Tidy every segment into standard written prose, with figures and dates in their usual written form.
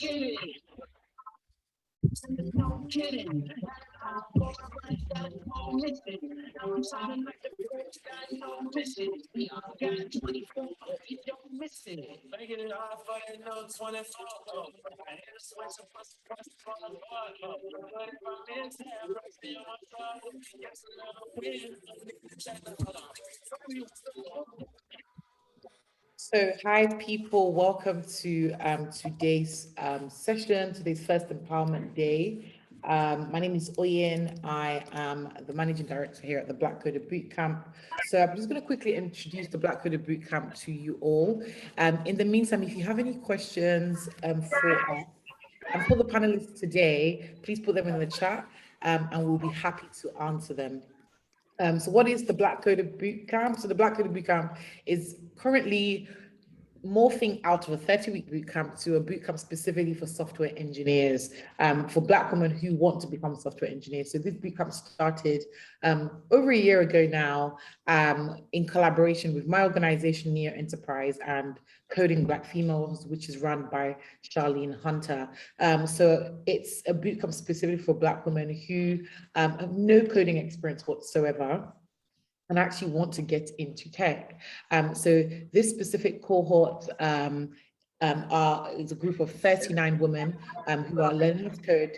No kidding. Making it hard for you, no 24. I hit a switch and bust across the front bar. But if I'm in town, I stay on my trouble. Yes, a little weird. So hi people, welcome to today's session, today's first empowerment day. My name is Oyen. I am the managing director here at the Black Coder Bootcamp. So I'm just going to quickly introduce the Black Coder Bootcamp to you all. In the meantime, if you have any questions for us and for the panelists today, please put them in the chat and we'll be happy to answer them. So what is the Black Coder Bootcamp? So the Black Coder Bootcamp is currently morphing out of a 30-week bootcamp to a bootcamp specifically for software engineers, for Black women who want to become software engineers. So this bootcamp started over a year ago now, in collaboration with my organization, Neo Enterprise, and Coding Black Females, which is run by Charlene Hunter. So it's a bootcamp specifically for Black women who have no coding experience whatsoever and actually want to get into tech. So this specific cohort is a group of 39 women who are learning how to code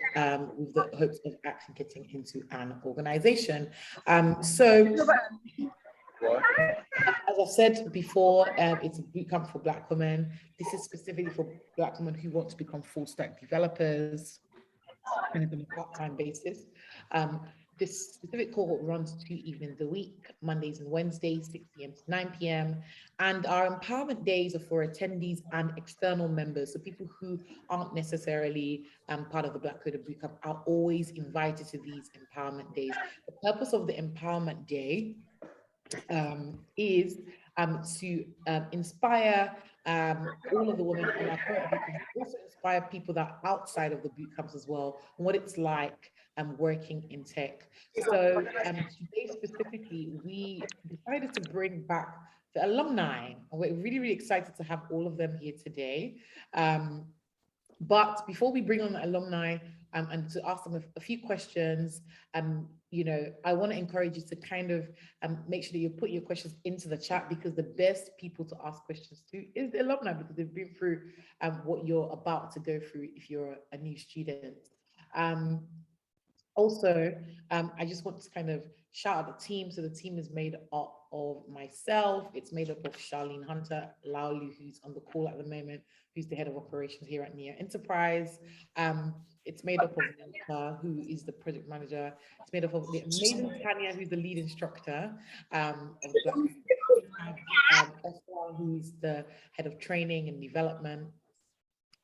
with the hopes of actually getting into an organization. So as I said before, it's a bootcamp for Black women. This is specifically for Black women who want to become full stack developers and on a part-time basis. This specific cohort runs 2 evenings a week, Mondays and Wednesdays, 6 p.m. to 9 p.m. And our empowerment days are for attendees and external members. So people who aren't necessarily part of the Black Coder Bootcamp are always invited to these empowerment days. The purpose of the empowerment day is to inspire all of the women in our current bootcamp, also inspire people that are outside of the bootcamps as well, and what it's like working in tech. So today specifically, we decided to bring back the alumni, and we're really, really excited to have all of them here today. But before we bring on the alumni and to ask them a few questions, you know, I want to encourage you to kind of make sure that you put your questions into the chat, because the best people to ask questions to is the alumni, because they've been through what you're about to go through if you're a new student. Also, I just want to kind of shout out the team. So the team is made up of myself. It's made up of Charlene Hunter, Laulu, who's on the call at the moment, who's the head of operations here at Neo Enterprise. It's made up of Nita, who is the project manager. It's made up of the amazing Tanya, who's the lead instructor of the Black Esra, who's the head of training and development.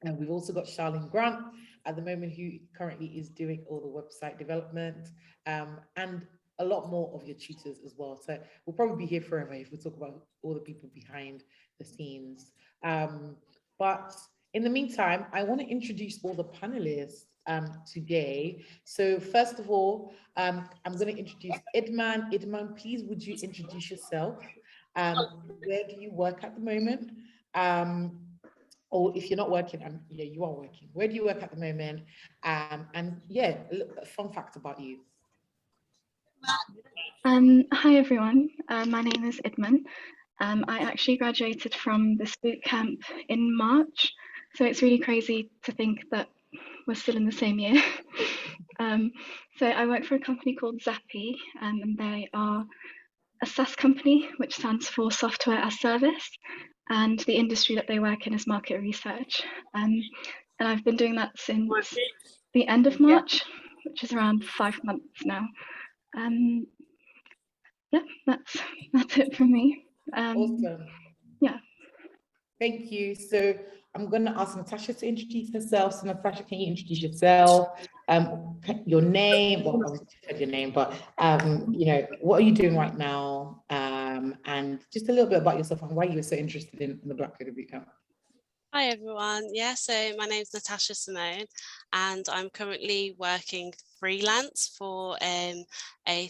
And we've also got Charlene Grant at the moment, who currently is doing all the website development, and a lot more of your tutors as well. So we'll probably be here forever if we talk about all the people behind the scenes. But in the meantime, I want to introduce all the panelists today. So first of all, I'm going to introduce Idman. Idman, please, would you introduce yourself? Where do you work at the moment? Or if you're not working, yeah, you are working. Where do you work at the moment? And yeah, a fun fact about you. Hi everyone, my name is Idman. I actually graduated from this bootcamp in March, so it's really crazy to think that we're still in the same year. So I work for a company called Zappy, and they are a SaaS company, which stands for Software as Service, and the industry that they work in is market research. And I've been doing that since the end of March, which is around 5 months now. Yeah, that's it from me. Awesome. Yeah. Thank you. So I'm going to ask Natasha to introduce herself. So Natasha, can you introduce yourself? Your name, well, obviously you said your name, but you know, what are you doing right now? And just a little bit about yourself and why you were so interested in the Black Coder Bootcamp. Hi everyone. Yeah, so my name's Natasha Simone, and I'm currently working freelance for a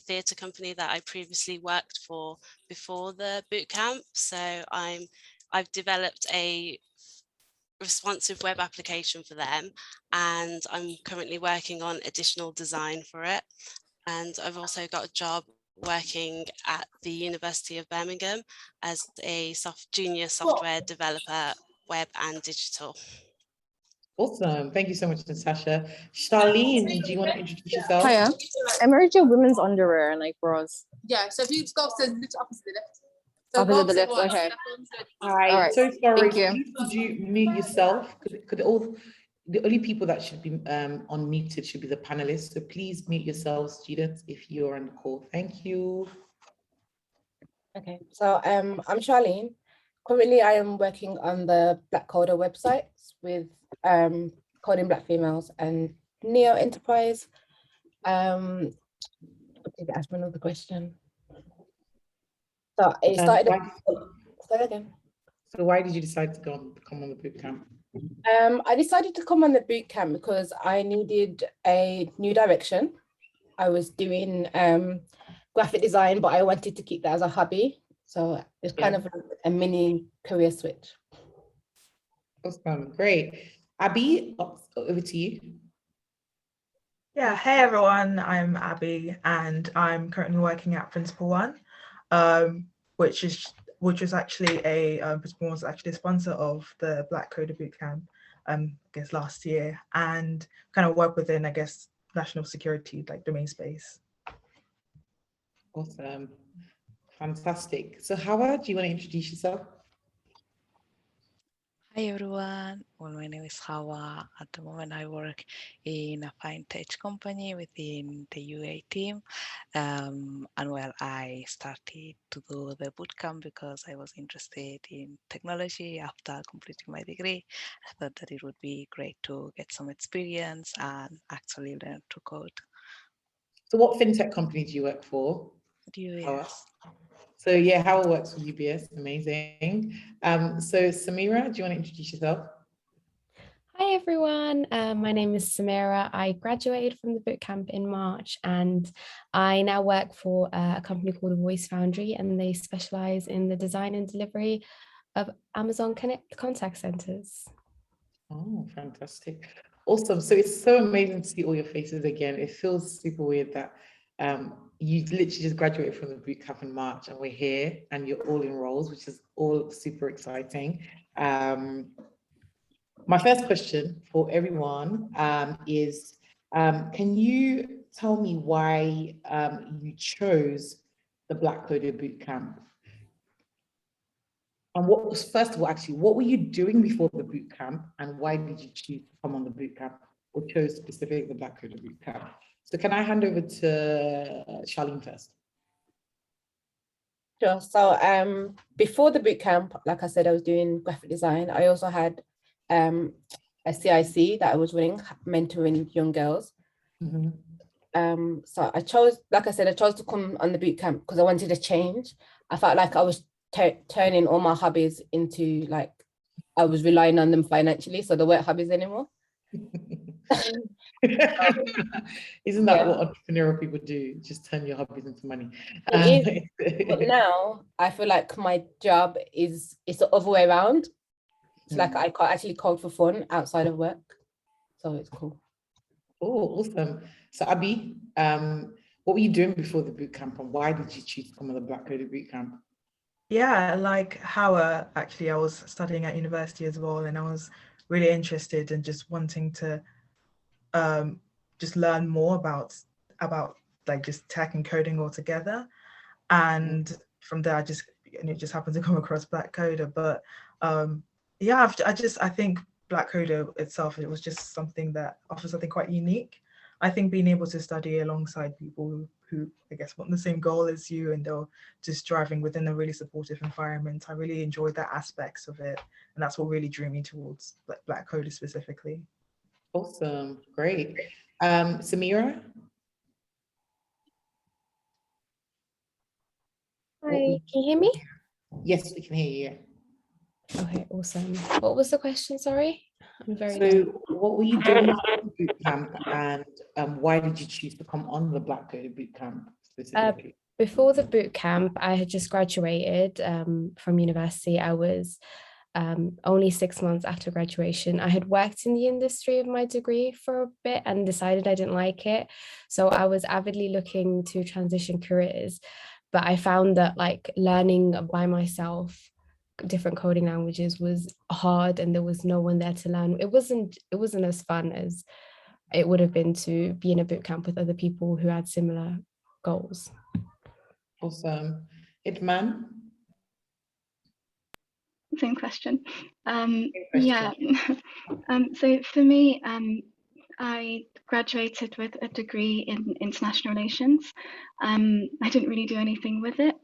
theatre company that I previously worked for before the bootcamp. So I've developed a responsive web application for them, and I'm currently working on additional design for it. And I've also got a job working at the University of Birmingham as a junior software developer, web and digital. Awesome. Thank you so much, Natasha. Charlene, do you want to introduce yourself? Hiya. Emerging women's underwear and like bras. Yeah, so if you go to the opposite the left. Opposite the left, okay. Hi, All right. so sorry. Thank you. Please could you mute yourself? Could all the only people that should be unmuted should be the panelists. So please mute yourselves, students, if you're on the call. Thank you. Okay, so I'm Charlene. Currently, I am working on the Black Coder website with coding Black females and Neo Enterprise. Did you ask me another question? So it started. Say again. So why did you decide to come on the bootcamp? I decided to come on the bootcamp because I needed a new direction. I was doing graphic design, but I wanted to keep that as a hobby. So it's kind of a mini career switch. Awesome, great. Abby, over to you. Yeah, hey everyone, I'm Abby and I'm currently working at Principal One, which was actually Principal One was actually a sponsor of the Black Coder Bootcamp, I guess last year, and kind of work within, I guess, national security, like domain space. Awesome, fantastic. So Howard, do you want to introduce yourself? Hi everyone, well, my name is Hawa. At the moment I work in a fintech company within the UA team. And well, I started to do the bootcamp because I was interested in technology after completing my degree. I thought that it would be great to get some experience and actually learn to code. So what fintech company do you work for? UBS. So yeah, Howard works for UBS, amazing. So Samira, do you want to introduce yourself? Hi everyone, my name is Samira. I graduated from the bootcamp in March and I now work for a company called Voice Foundry, and they specialize in the design and delivery of Amazon Connect contact centers. Oh, fantastic. Awesome. So it's so amazing to see all your faces again. It feels super weird that you literally just graduated from the bootcamp in March and we're here and you're all in roles, which is all super exciting. My first question for everyone is, can you tell me why you chose the Black Coder Bootcamp? And what was, first of all, actually, what were you doing before the bootcamp and why did you choose to come on the bootcamp or chose specifically the Black Coder Bootcamp? So can I hand over to Charlene first? Sure. So before the bootcamp, like I said, I was doing graphic design. I also had a CIC that I was running, mentoring young girls. Mm-hmm. So I chose, like I said, I chose to come on the bootcamp because I wanted a change. I felt like I was turning all my hobbies into, like, I was relying on them financially, so they weren't hobbies anymore. Isn't that what entrepreneurial people do? Just turn your hobbies into money. It is, but now I feel like my job is, it's the other way around. It's like I can't actually code for fun outside of work, so it's cool. Oh, awesome. So Abby, what were you doing before the bootcamp and why did you choose to come on the Black Coder Bootcamp? Yeah, like Howard, actually, I was studying at university as well, and I was really interested in just wanting to just learn more about like just tech and coding altogether. And from there, it just happened to come across Black Coder. But yeah, I think Black Coder itself, it was just something that offers something quite unique. I think being able to study alongside people who I guess want the same goal as you and they're just driving within a really supportive environment. I really enjoyed that aspects of it. And that's what really drew me towards Black Coder specifically. Awesome, great. Samira? Hi, can you hear me? Yes, we can hear you. Okay, awesome. What was the question, sorry? I'm very So what were you doing before the bootcamp and why did you choose to come on the Black Coder Bootcamp specifically? Before the bootcamp, I had just graduated from university. I was only 6 months after graduation. I had worked in the industry of my degree for a bit and decided I didn't like it. So I was avidly looking to transition careers, but I found that like learning by myself different coding languages was hard and there was no one there to learn. It wasn't as fun as it would have been to be in a bootcamp with other people who had similar goals. Awesome. Itman? Same question. Question. Yeah. So for me, I graduated with a degree in international relations. I didn't really do anything with it,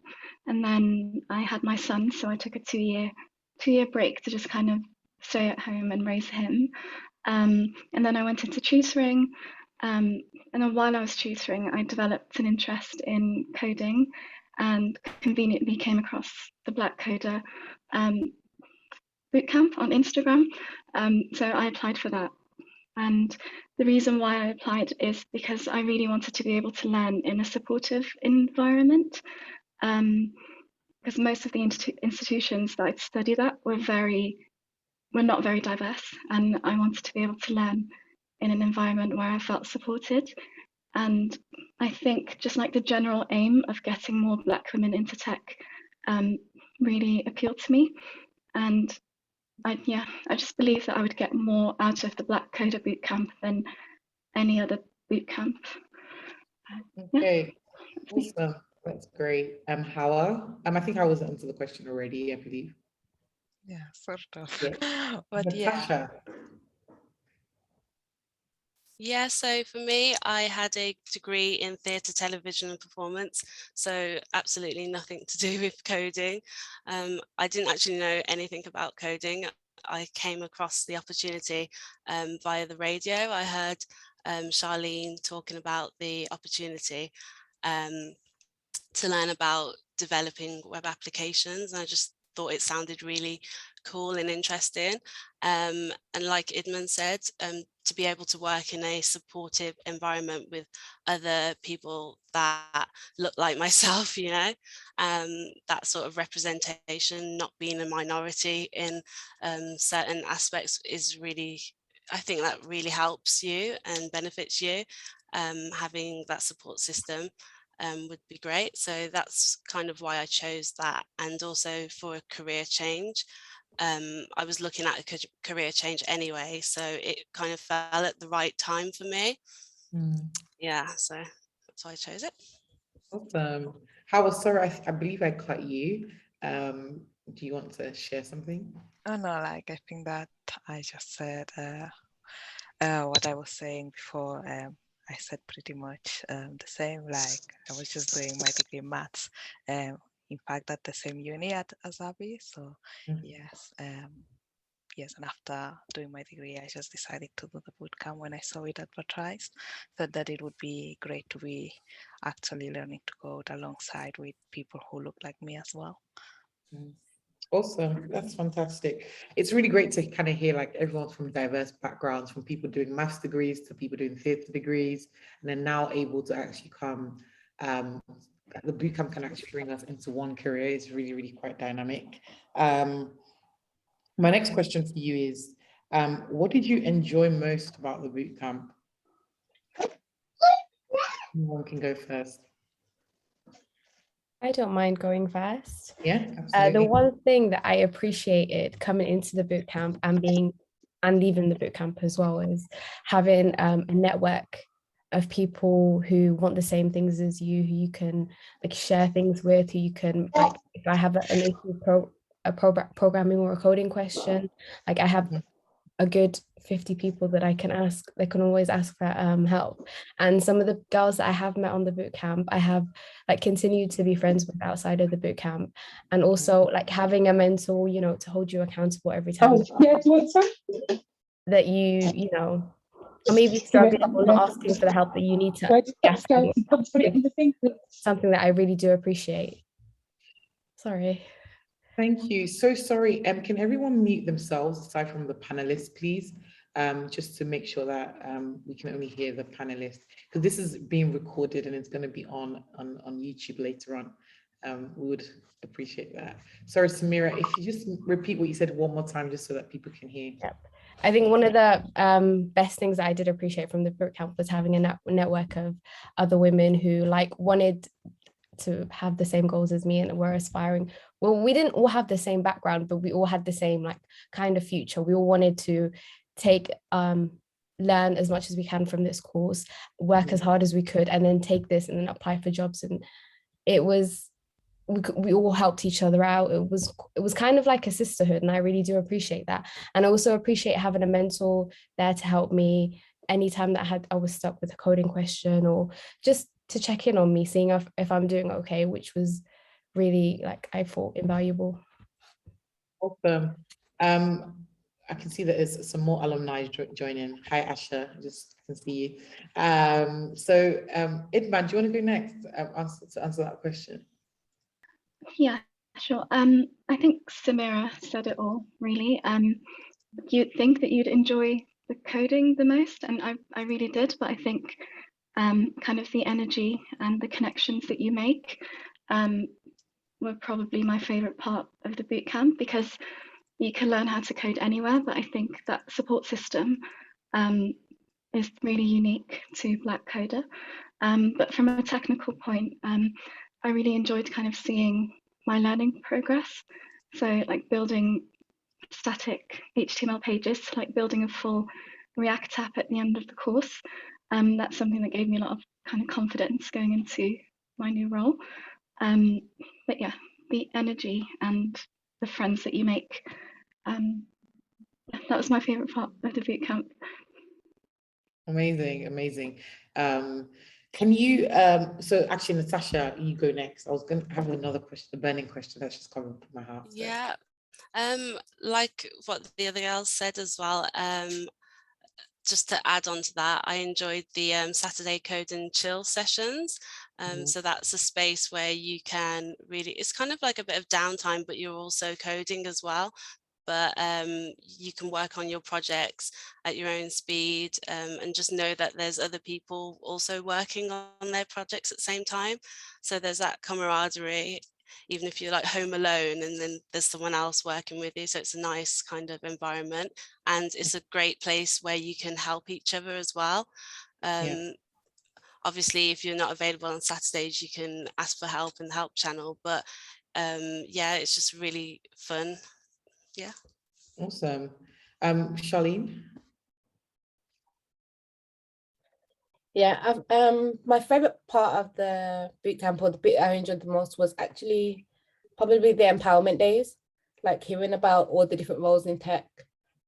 and then I had my son, so I took a two-year break to just kind of stay at home and raise him. And then I went into tutoring. And then while I was tutoring, I developed an interest in coding, and conveniently came across the Black Coder bootcamp on Instagram. So I applied for that. And the reason why I applied is because I really wanted to be able to learn in a supportive environment. Because most of the institutions that I'd studied at were not very diverse, and I wanted to be able to learn in an environment where I felt supported. And I think just like the general aim of getting more Black women into tech really appealed to me. And I just believe that I would get more out of the Black Coder bootcamp than any other bootcamp. Okay, awesome. That's great. Hawa, I think I was answered the question already, I believe. Yeah, sort of. Yeah. But yeah. Natasha. Yeah, so for me, I had a degree in theatre, television and performance, so absolutely nothing to do with coding. I didn't actually know anything about coding. I came across the opportunity via the radio. I heard Charlene talking about the opportunity to learn about developing web applications, and I just thought it sounded really cool and interesting. And like Idman said, to be able to work in a supportive environment with other people that look like myself, you know, that sort of representation, not being a minority in certain aspects is really, I think that really helps you and benefits you. Having that support system would be great. So that's kind of why I chose that. And also for a career change, I was looking at a career change anyway, so it kind of fell at the right time for me. Yeah, so that's why I chose it. Awesome. How sorry, I believe I cut you. Do you want to share something? Oh no, like I think that I just said what I was saying before. I said pretty much the same. Like I was just doing my degree in maths. In fact, at the same uni as Abby. So yes, yes. And after doing my degree, I just decided to do the bootcamp when I saw it advertised. Thought that it would be great to be actually learning to code alongside with people who look like me as well. Awesome, that's fantastic. It's really great to kind of hear like everyone from diverse backgrounds, from people doing maths degrees to people doing theatre degrees, and then now able to actually come, the bootcamp can actually bring us into one career. It's really, really quite dynamic. My next question for you is, what did you enjoy most about the bootcamp? Anyone can go first. I don't mind going first. Yeah, absolutely. The one thing that I appreciated coming into the bootcamp and leaving the bootcamp as well is having a network of people who want the same things as you, who you can like share things with, who you can like, if I have an issue programming or a coding question, like I have a good 50 people that I can ask. They can always ask for help. And some of the girls that I have met on the bootcamp, I have like continued to be friends with outside of the bootcamp. And also like having a mentor, you know, to hold you accountable every time that you know, or maybe struggling or not asking for the help that you need to ask for. Something that I really do appreciate. Sorry. Thank you. So sorry. Can everyone mute themselves aside from the panelists, please? Just to make sure that we can only hear the panelists, because this is being recorded and it's going to be on YouTube later on. We would appreciate that. Sorry, Samira, if you just repeat what you said one more time, just so that people can hear. Yep. I think one of the best things that I did appreciate from the bootcamp was having a network of other women who like wanted to have the same goals as me and were aspiring. Well, we didn't all have the same background, but we all had the same like kind of future. We all wanted to take learn as much as we can from this course, work as hard as we could, and then take this and then apply for jobs. And it was we all helped each other out. It was kind of like a sisterhood, and I really do appreciate that. And I also appreciate having a mentor there to help me anytime that I was stuck with a coding question, or just to check in on me, seeing if I'm doing okay, which was really, like, I thought, invaluable. Awesome. I can see that there's some more alumni joining. Hi, Asha, I can see you. So Idman, do you want to go next to answer that question? Yeah, sure. I think Samira said it all, really. You'd think that you'd enjoy the coding the most, and I really did, but I think kind of the energy and the connections that you make were probably my favorite part of the bootcamp, because you can learn how to code anywhere, but I think that support system is really unique to Black Coder. But from a technical point, I really enjoyed kind of seeing my learning progress. So like building static HTML pages, like building a full React app at the end of the course. That's something that gave me a lot of kind of confidence going into my new role. But yeah, the energy and the friends that you make, that was my favorite part of the bootcamp. Amazing, amazing. Can you, so actually, Natasha, you go next. I was going to have another question, a burning question that's just come to my heart. So. Yeah, like what the other girls said as well, just to add on to that, I enjoyed the Saturday Code and Chill sessions. So that's a space where you can really, it's kind of like a bit of downtime, but you're also coding as well. But you can work on your projects at your own speed, and just know that there's other people also working on their projects at the same time. So there's that camaraderie, even if you're like home alone and then there's someone else working with you. So it's a nice kind of environment, and it's a great place where you can help each other as well. Obviously, if you're not available on Saturdays, you can ask for help in the help channel, but yeah, it's just really fun. Yeah. Awesome. Charlene? Yeah, my favorite part of the bootcamp, or the bit I enjoyed the most, was actually probably the empowerment days, like hearing about all the different roles in tech.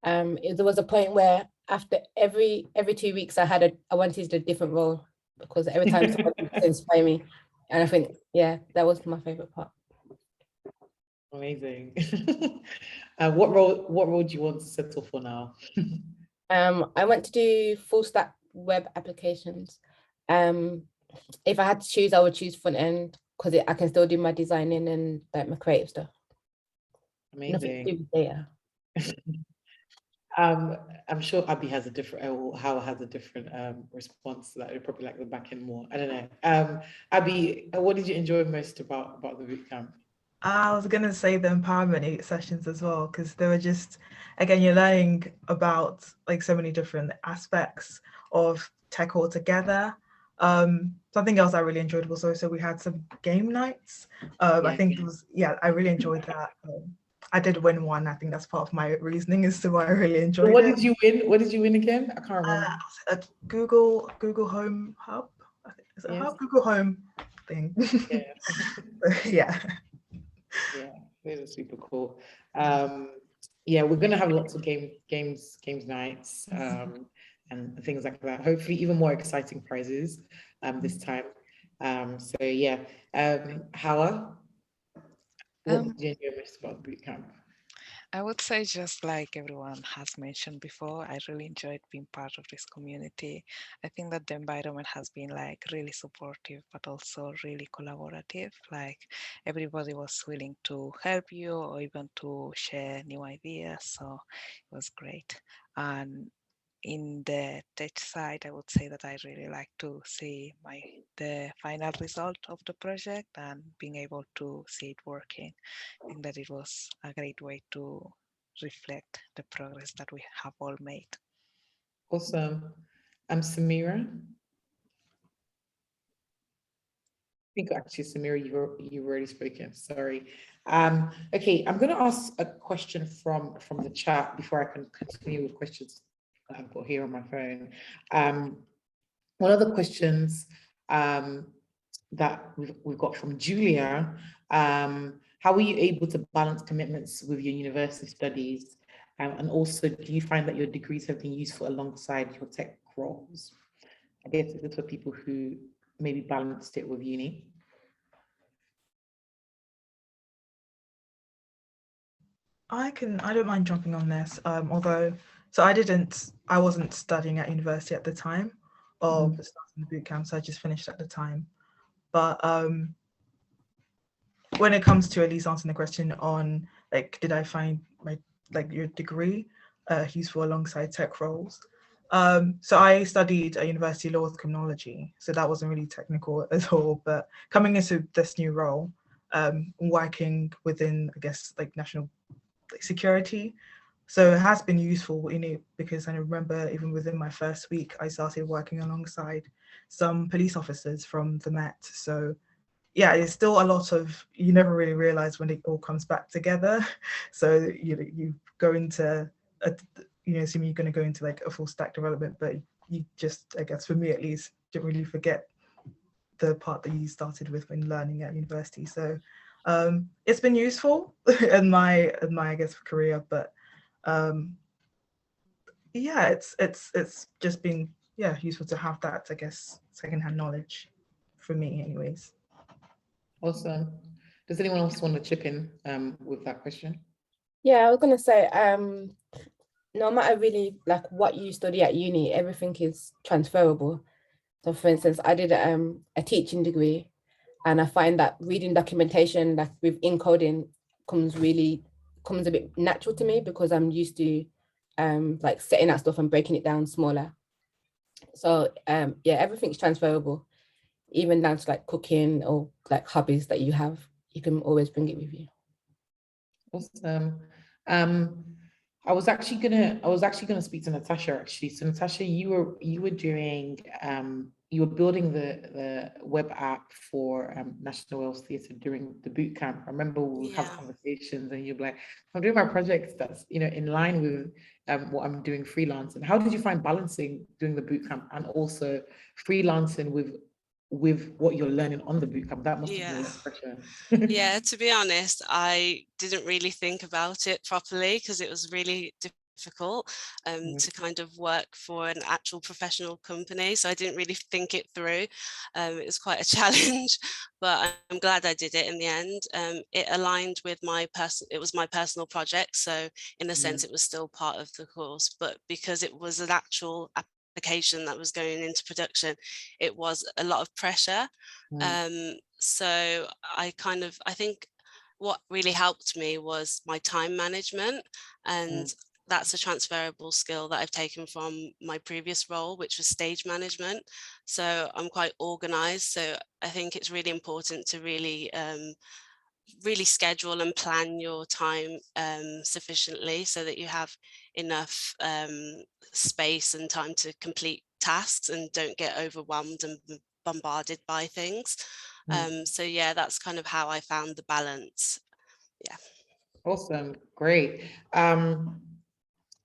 There was a point where after every 2 weeks I wanted a different role, because every time someone would inspire me, and I think, yeah, that was my favorite part. Amazing. What role do you want to settle for now? I want to do full stack web applications. If I had to choose, I would choose front end, because I can still do my designing and like my creative stuff. Amazing. Data. I'm sure Abby has a different, or Howard has a different response to that. Probably like the back end more. I don't know. Abby, what did you enjoy most about the bootcamp? I was going to say the empowerment sessions as well, because they were just, again, you're learning about like so many different aspects of tech altogether. Something else I really enjoyed was also we had some game nights. I think it was, I really enjoyed that. I did win one. I think that's part of my reasoning as to why I really enjoyed it. What did you win? What did you win again? I can't remember. A Google Home Hub. I think it's a Hub, Google Home thing. Yeah. Yeah, those are super cool. Yeah, we're gonna have lots of games nights and things like that. Hopefully, even more exciting prizes this time. So yeah, Howard, what did you enjoy most about the bootcamp? I would say, just like everyone has mentioned before, I really enjoyed being part of this community. I think that the environment has been like really supportive, but also really collaborative. Like everybody was willing to help you or even to share new ideas. So it was great. And in the tech side, I would say that I really like to see the final result of the project and being able to see it working. I think that it was a great way to reflect the progress that we have all made. Awesome. Samira. I think actually, Samira, you've already spoken. Sorry. Okay, I'm going to ask a question from the chat before I can continue with questions that I've got here on my phone. One of the questions that we've got from Julia, how were you able to balance commitments with your university studies? And also, do you find that your degrees have been useful alongside your tech roles? I guess this is for people who maybe balanced it with uni. I don't mind jumping on this, although, so I wasn't studying at university at the time of starting the bootcamp, so I just finished at the time. But when it comes to at least answering the question on, like, did I find your degree useful alongside tech roles? So I studied at University Law with Criminology, so that wasn't really technical at all, but coming into this new role, working within, I guess, like national security. So it has been useful, because I remember even within my first week, I started working alongside some police officers from the Met. So yeah, it's still a lot of, you never really realize when it all comes back together. So you go into, assuming you're going to go into like a full stack development, but you just, I guess for me at least, don't really forget the part that you started with when learning at university. So it's been useful in my I guess career, but yeah, it's just been useful to have that, I guess, secondhand knowledge for me anyways. Awesome. Does anyone else want to chip in with that question? Yeah, I was gonna say, no matter really like what you study at uni, everything is transferable. So for instance, I did a teaching degree, and I find that reading documentation like with encoding comes a bit natural to me because I'm used to like setting that stuff and breaking it down smaller. So yeah, everything's transferable, even down to like cooking or like hobbies that you have. You can always bring it with you. Awesome. I was actually gonna speak to Natasha actually. So Natasha, you were doing you were building the web app for National Wales Theatre during the boot camp. I remember we would have conversations and you'd be like, I'm doing my project that's in line with what I'm doing freelance. And how did you find balancing doing the boot camp and also freelancing with what you're learning on the bootcamp? That must have been a lot of pressure. Yeah, to be honest, I didn't really think about it properly because it was really difficult to kind of work for an actual professional company. So I didn't really think it through. It was quite a challenge, but I'm glad I did it in the end. It aligned with it was my personal project. So in a sense, it was still part of the course, but because it was an actual application that was going into production, it was a lot of pressure. So I think what really helped me was my time management, and that's a transferable skill that I've taken from my previous role, which was stage management. So I'm quite organized. So I think it's really important to really schedule and plan your time sufficiently so that you have enough space and time to complete tasks and don't get overwhelmed and bombarded by things. So yeah, that's kind of how I found the balance. Yeah. Awesome, great.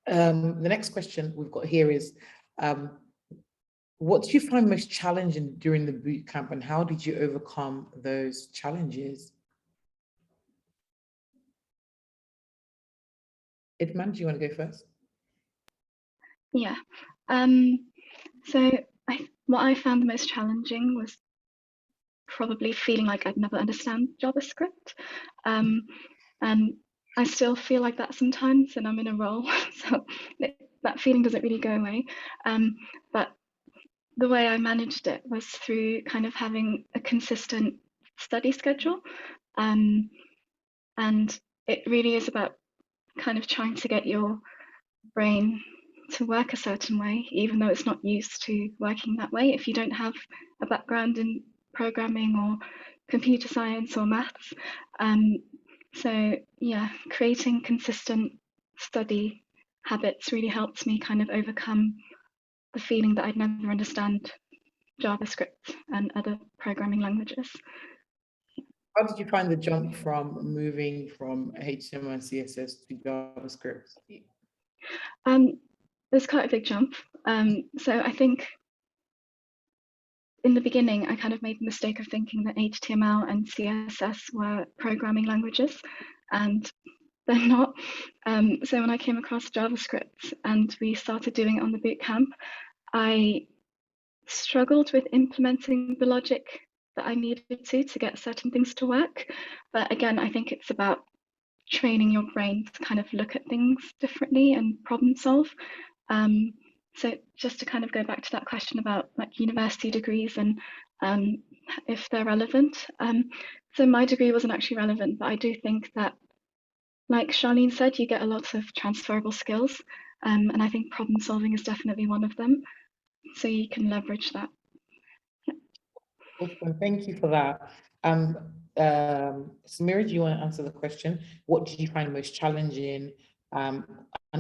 The next question we've got here is, what did you find most challenging during the boot camp and how did you overcome those challenges? Idman, do you want to go first? Yeah. So what I found the most challenging was probably feeling like I'd never understand JavaScript. And I still feel like that sometimes, and I'm in a role, so that feeling doesn't really go away. But the way I managed it was through kind of having a consistent study schedule. And it really is about kind of trying to get your brain to work a certain way, even though it's not used to working that way, if you don't have a background in programming or computer science or maths. So yeah, creating consistent study habits really helps me kind of overcome the feeling that I'd never understand JavaScript and other programming languages. How did you find the jump from moving from HTML and CSS to JavaScript? There's quite a big jump. So I think in the beginning, I kind of made the mistake of thinking that HTML and CSS were programming languages, and they're not. So when I came across JavaScript and we started doing it on the bootcamp, I struggled with implementing the logic that I needed to get certain things to work. But again, I think it's about training your brain to kind of look at things differently and problem solve. So just to kind of go back to that question about like university degrees and if they're relevant. So my degree wasn't actually relevant, but I do think that, like Charlene said, you get a lot of transferable skills. And I think problem solving is definitely one of them. So you can leverage that. Awesome, thank you for that. Samira, do you want to answer the question? What did you find most challenging and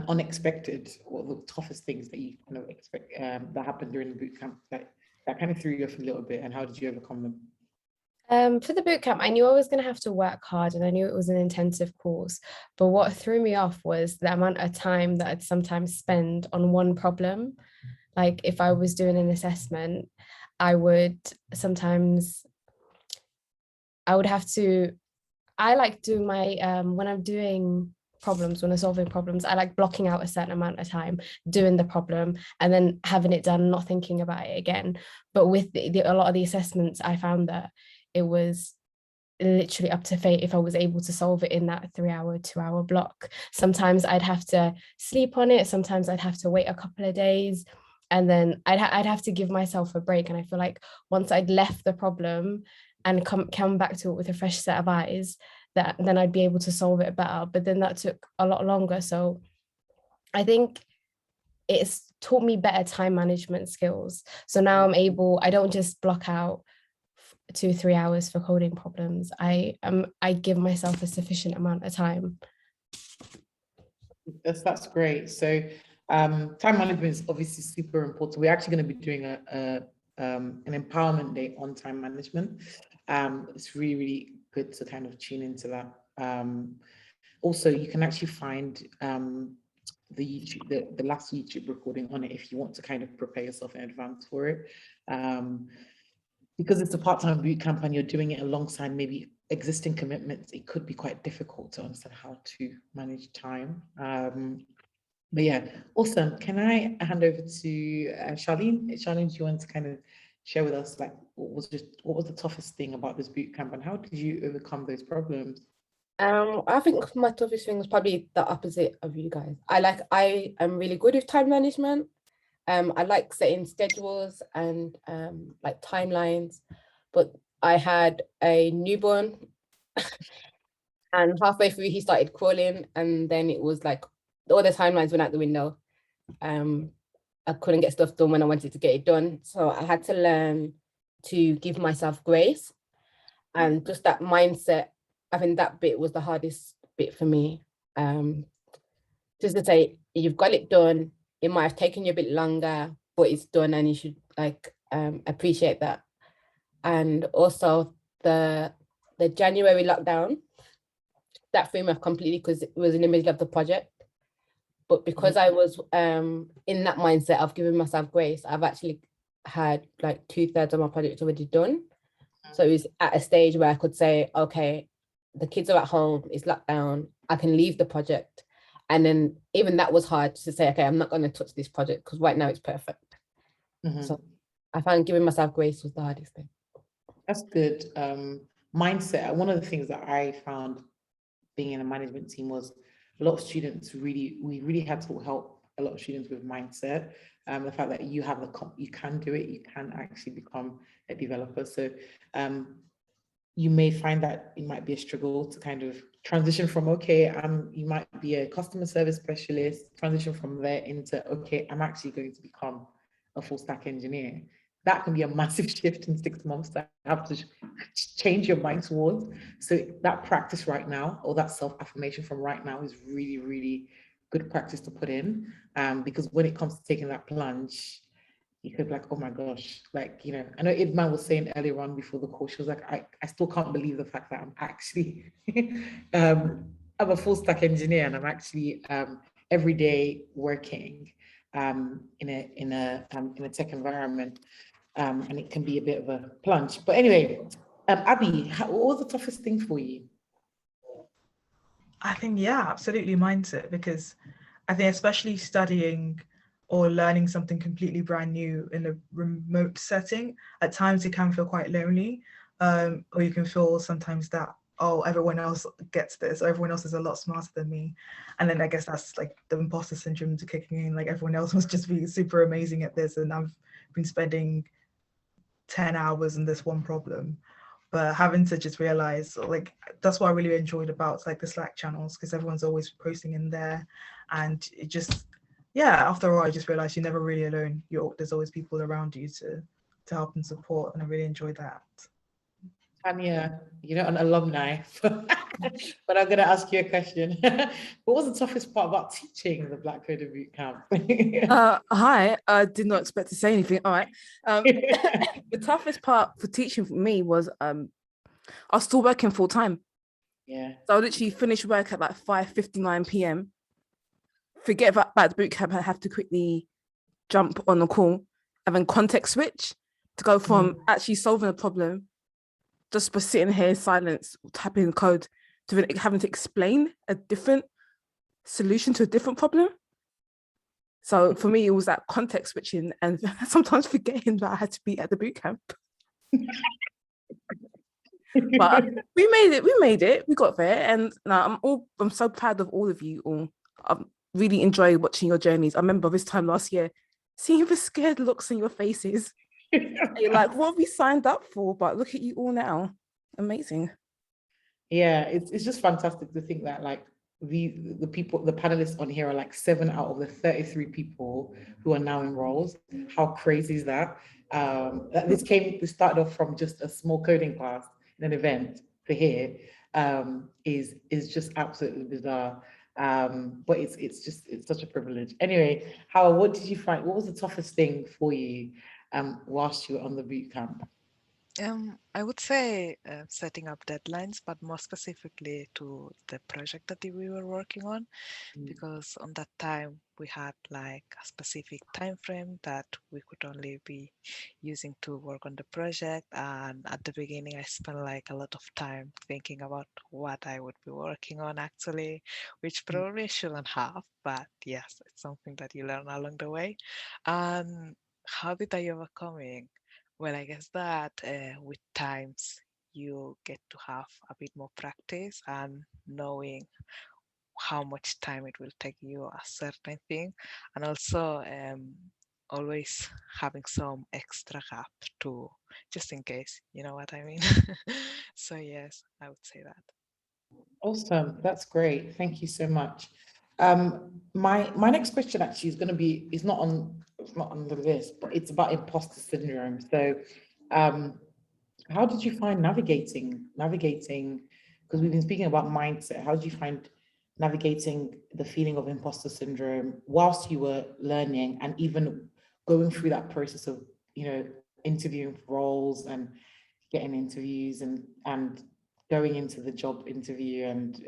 unexpected, or the toughest things that you kind of expect that happened during the bootcamp that kind of threw you off a little bit, and how did you overcome them? For the bootcamp, I knew I was going to have to work hard and I knew it was an intensive course. But what threw me off was the amount of time that I'd sometimes spend on one problem. Like if I was doing an assessment, I would have to, I like doing my, when I'm doing problems, when I'm solving problems, I like blocking out a certain amount of time, doing the problem and then having it done, not thinking about it again. But with a lot of the assessments, I found that it was literally up to fate if I was able to solve it in that 3-hour, 2-hour block. Sometimes I'd have to sleep on it. Sometimes I'd have to wait a couple of days. And then I'd have to give myself a break. And I feel like once I'd left the problem and come back to it with a fresh set of eyes, then I'd be able to solve it better. But then that took a lot longer. So I think it's taught me better time management skills. So now I don't just block out 2-3 hours for coding problems. I give myself a sufficient amount of time. That's great. So time management is obviously super important. We're actually going to be doing an empowerment day on time management. It's really, really good to kind of tune into that. Also, you can actually find the last YouTube recording on it if you want to kind of prepare yourself in advance for it. Because it's a part-time boot camp and you're doing it alongside maybe existing commitments, it could be quite difficult to understand how to manage time. But yeah, awesome. Can I hand over to Charlene? Charlene, do you want to kind of share with us like what was the toughest thing about this boot camp and how did you overcome those problems? I think my toughest thing was probably the opposite of you guys. I am really good with time management. I like setting schedules and like timelines, but I had a newborn and halfway through he started crawling and then it was like all the timelines went out the window. I couldn't get stuff done when I wanted to get it done. So I had to learn to give myself grace and just that mindset. I think that bit was the hardest bit for me. Just to say, you've got it done. It might have taken you a bit longer, but it's done and you should like appreciate that. And also the January lockdown, that threw me off completely because it was in the middle of the project. But because I was in that mindset of giving myself grace, I've actually had like 2/3 of my project already done. So it was at a stage where I could say, okay, the kids are at home, it's locked down, I can leave the project. And then even that was hard to say, okay, I'm not going to touch this project because right now it's perfect. So I found giving myself grace was the hardest thing. That's good. Mindset. One of the things that I found being in a management team was a lot of students we really had to help a lot of students with mindset. The fact that you have you can do it, you can actually become a developer. So you may find that it might be a struggle to kind of transition from, okay, you might be a customer service specialist, transition from there into, okay, I'm actually going to become a full stack engineer. That can be a massive shift in 6 months that you have to change your mind towards. So that practice right now, or that self-affirmation from right now, is really, really good practice to put in. Because when it comes to taking that plunge, you could be like, oh my gosh, like, you know, I know Idman was saying earlier on before the call, she was like, I still can't believe the fact that I'm actually, I'm a full stack engineer, and I'm actually every day working in a tech environment, and it can be a bit of a plunge. But anyway, Abby, what was the toughest thing for you? I think, yeah, absolutely mindset, because I think especially studying or learning something completely brand new in a remote setting, at times it can feel quite lonely, or you can feel sometimes that, oh, everyone else gets this, or everyone else is a lot smarter than me. And then I guess that's like the imposter syndrome to kicking in, like everyone else must just be super amazing at this, and I've been spending 10 hours in this one problem. But having to just realize, like, that's what I really enjoyed about like the Slack channels, because everyone's always posting in there, and it just, yeah, after a while I just realized you're never really alone. There's always people around you to help and support, and I really enjoyed that. Tanya, you're not an alumni, but I'm going to ask you a question. What was the toughest part about teaching the Black Coder Bootcamp? Hi, I did not expect to say anything. All right. The toughest part for teaching for me was I was still working full time. Yeah. So I literally finished work at like 5:59 p.m. Forget about the bootcamp. I have to quickly jump on the call and then context switch to go from actually solving a problem just by sitting here in silence, typing code, to then having to explain a different solution to a different problem. So for me, it was that context switching and sometimes forgetting that I had to be at the bootcamp. But we made it, we got there. And I'm so proud of all of you all. I've really enjoyed watching your journeys. I remember this time last year, seeing the scared looks in your faces. You're like, what have we signed up for? But look at you all now. Amazing. Yeah, it's just fantastic to think that like the people, the panelists on here are like 7 out of the 33 people who are now enrolled. How crazy is that? That we started off from just a small coding class in an event to here, is just absolutely bizarre. But it's such a privilege. Anyway, Howard, what did you find? What was the toughest thing for you whilst you were on the boot camp? I would say setting up deadlines, but more specifically to the project that we were working on, because on that time we had like a specific time frame that we could only be using to work on the project. And at the beginning, I spent like a lot of time thinking about what I would be working on actually, which probably shouldn't have, but yes, it's something that you learn along the way. And how did I overcome it? Well, I guess that with times you get to have a bit more practice and knowing how much time it will take you a certain thing, and also always having some extra gap to just in case, you know what I mean? So yes, I would say that. Awesome, that's great. Thank you so much. My next question actually is going to be, it's not on the list, but it's about imposter syndrome. So how did you find navigating, because we've been speaking about mindset, how did you find navigating the feeling of imposter syndrome whilst you were learning, and even going through that process of, you know, interviewing for roles and getting interviews and going into the job interview and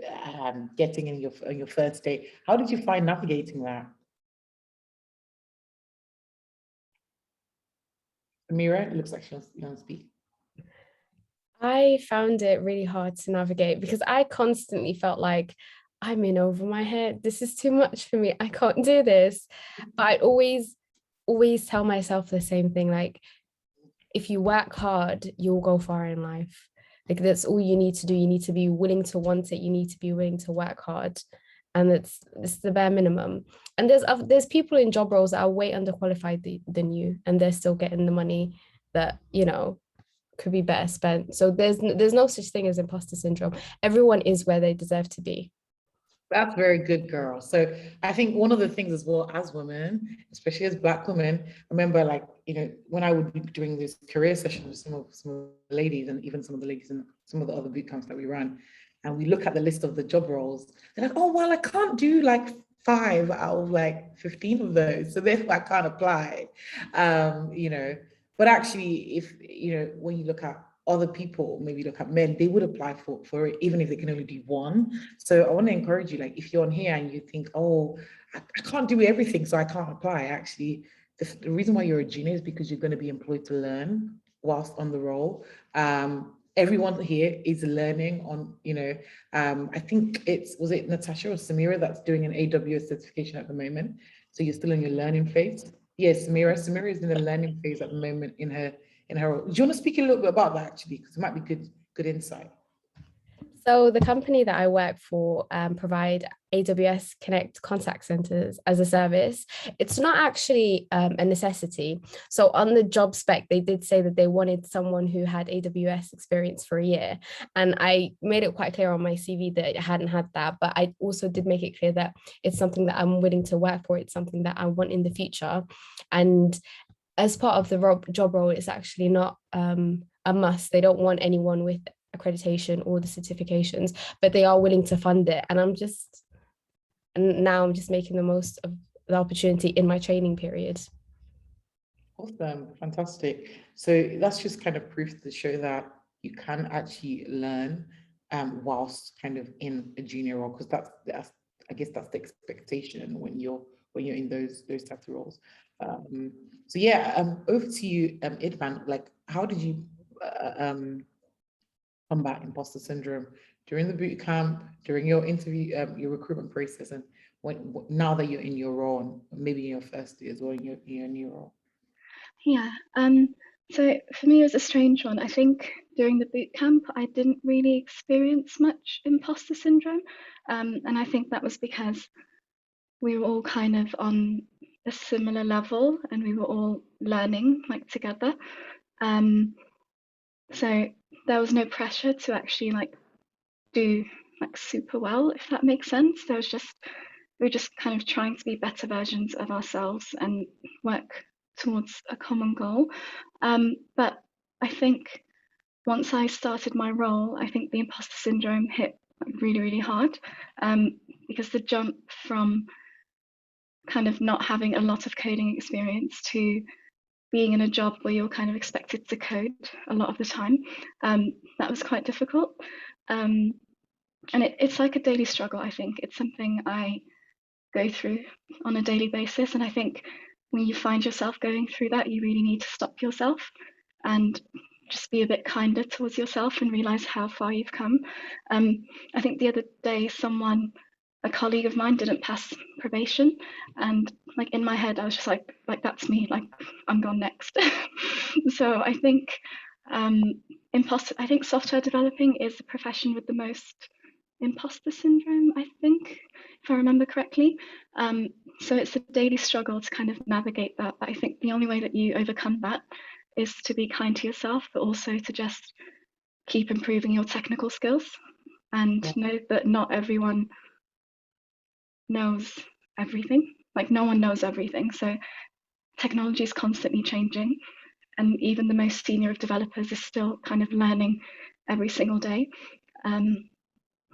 getting in your first day? How did you find navigating that? Amira, it looks like she wants to speak. I found it really hard to navigate because I constantly felt like I'm in over my head. This is too much for me. I can't do this. But I'd always tell myself the same thing. Like, if you work hard, you'll go far in life. Like, that's all you need to do. You need to be willing to want it. You need to be willing to work hard. And it's the bare minimum. And there's people in job roles that are way underqualified than you, and they're still getting the money that, you know, could be better spent. So there's no such thing as imposter syndrome. Everyone is where they deserve to be. That's very good, girl. So I think one of the things as well as women, especially as Black women, I remember, like, you know, when I would be doing this career session with some of the ladies, and even some of the ladies in some of the other boot camps that we run, and we look at the list of the job roles, they're like, oh, well, I can't do like 5 out of like 15 of those, so therefore I can't apply. You know, but actually, if, you know, when you look at other people, maybe look at men, they would apply for it, even if they can only do one. So I want to encourage you, like, if you're on here and you think, oh, I can't do everything, so I can't apply. Actually, the reason why you're a junior is because you're going to be employed to learn whilst on the role. Everyone here is learning on, you know, I think was it Natasha or Samira that's doing an AWS certification at the moment? So you're still in your learning phase. Yes, Samira is in the learning phase at the moment in her role. Do you want to speak a little bit about that, actually, because it might be good insight. So the company that I work for provide AWS Connect contact centers as a service. It's not actually a necessity. So on the job spec, they did say that they wanted someone who had AWS experience for a year. And I made it quite clear on my CV that I hadn't had that, but I also did make it clear that it's something that I'm willing to work for. It's something that I want in the future. And as part of the job role, it's actually not a must. They don't want anyone with accreditation or the certifications, but they are willing to fund it. And now I'm just making the most of the opportunity in my training period. Awesome, fantastic. So that's just kind of proof to show that you can actually learn whilst kind of in a junior role, because that's I guess that's the expectation when you're in those types of roles. So yeah, over to you, Idman. Like, how did you combat imposter syndrome during the boot camp, during your interview, your recruitment process, and now that you're in your role, and maybe in your first year as well, in your new role? Yeah, so for me, it was a strange one. I think during the boot camp, I didn't really experience much imposter syndrome. And I think that was because we were all kind of on a similar level and we were all learning like together. So there was no pressure to actually like do like super well, if that makes sense. We were just kind of trying to be better versions of ourselves and work towards a common goal. But I think once I started my role, I think the imposter syndrome hit really, really hard, because the jump from kind of not having a lot of coding experience to being in a job where you're kind of expected to code a lot of the time, that was quite difficult. And it's like a daily struggle, I think. It's something I go through on a daily basis. And I think when you find yourself going through that, you really need to stop yourself and just be a bit kinder towards yourself and realize how far you've come. I think the other day, a colleague of mine didn't pass probation, and like in my head, I was just like that's me, like I'm gone next. So I think I think software developing is the profession with the most imposter syndrome, I think, if I remember correctly. So it's a daily struggle to kind of navigate that. But I think the only way that you overcome that is to be kind to yourself, but also to just keep improving your technical skills and know that not everyone knows everything. Like no one knows everything. So technology is constantly changing. And even the most senior of developers is still kind of learning every single day. I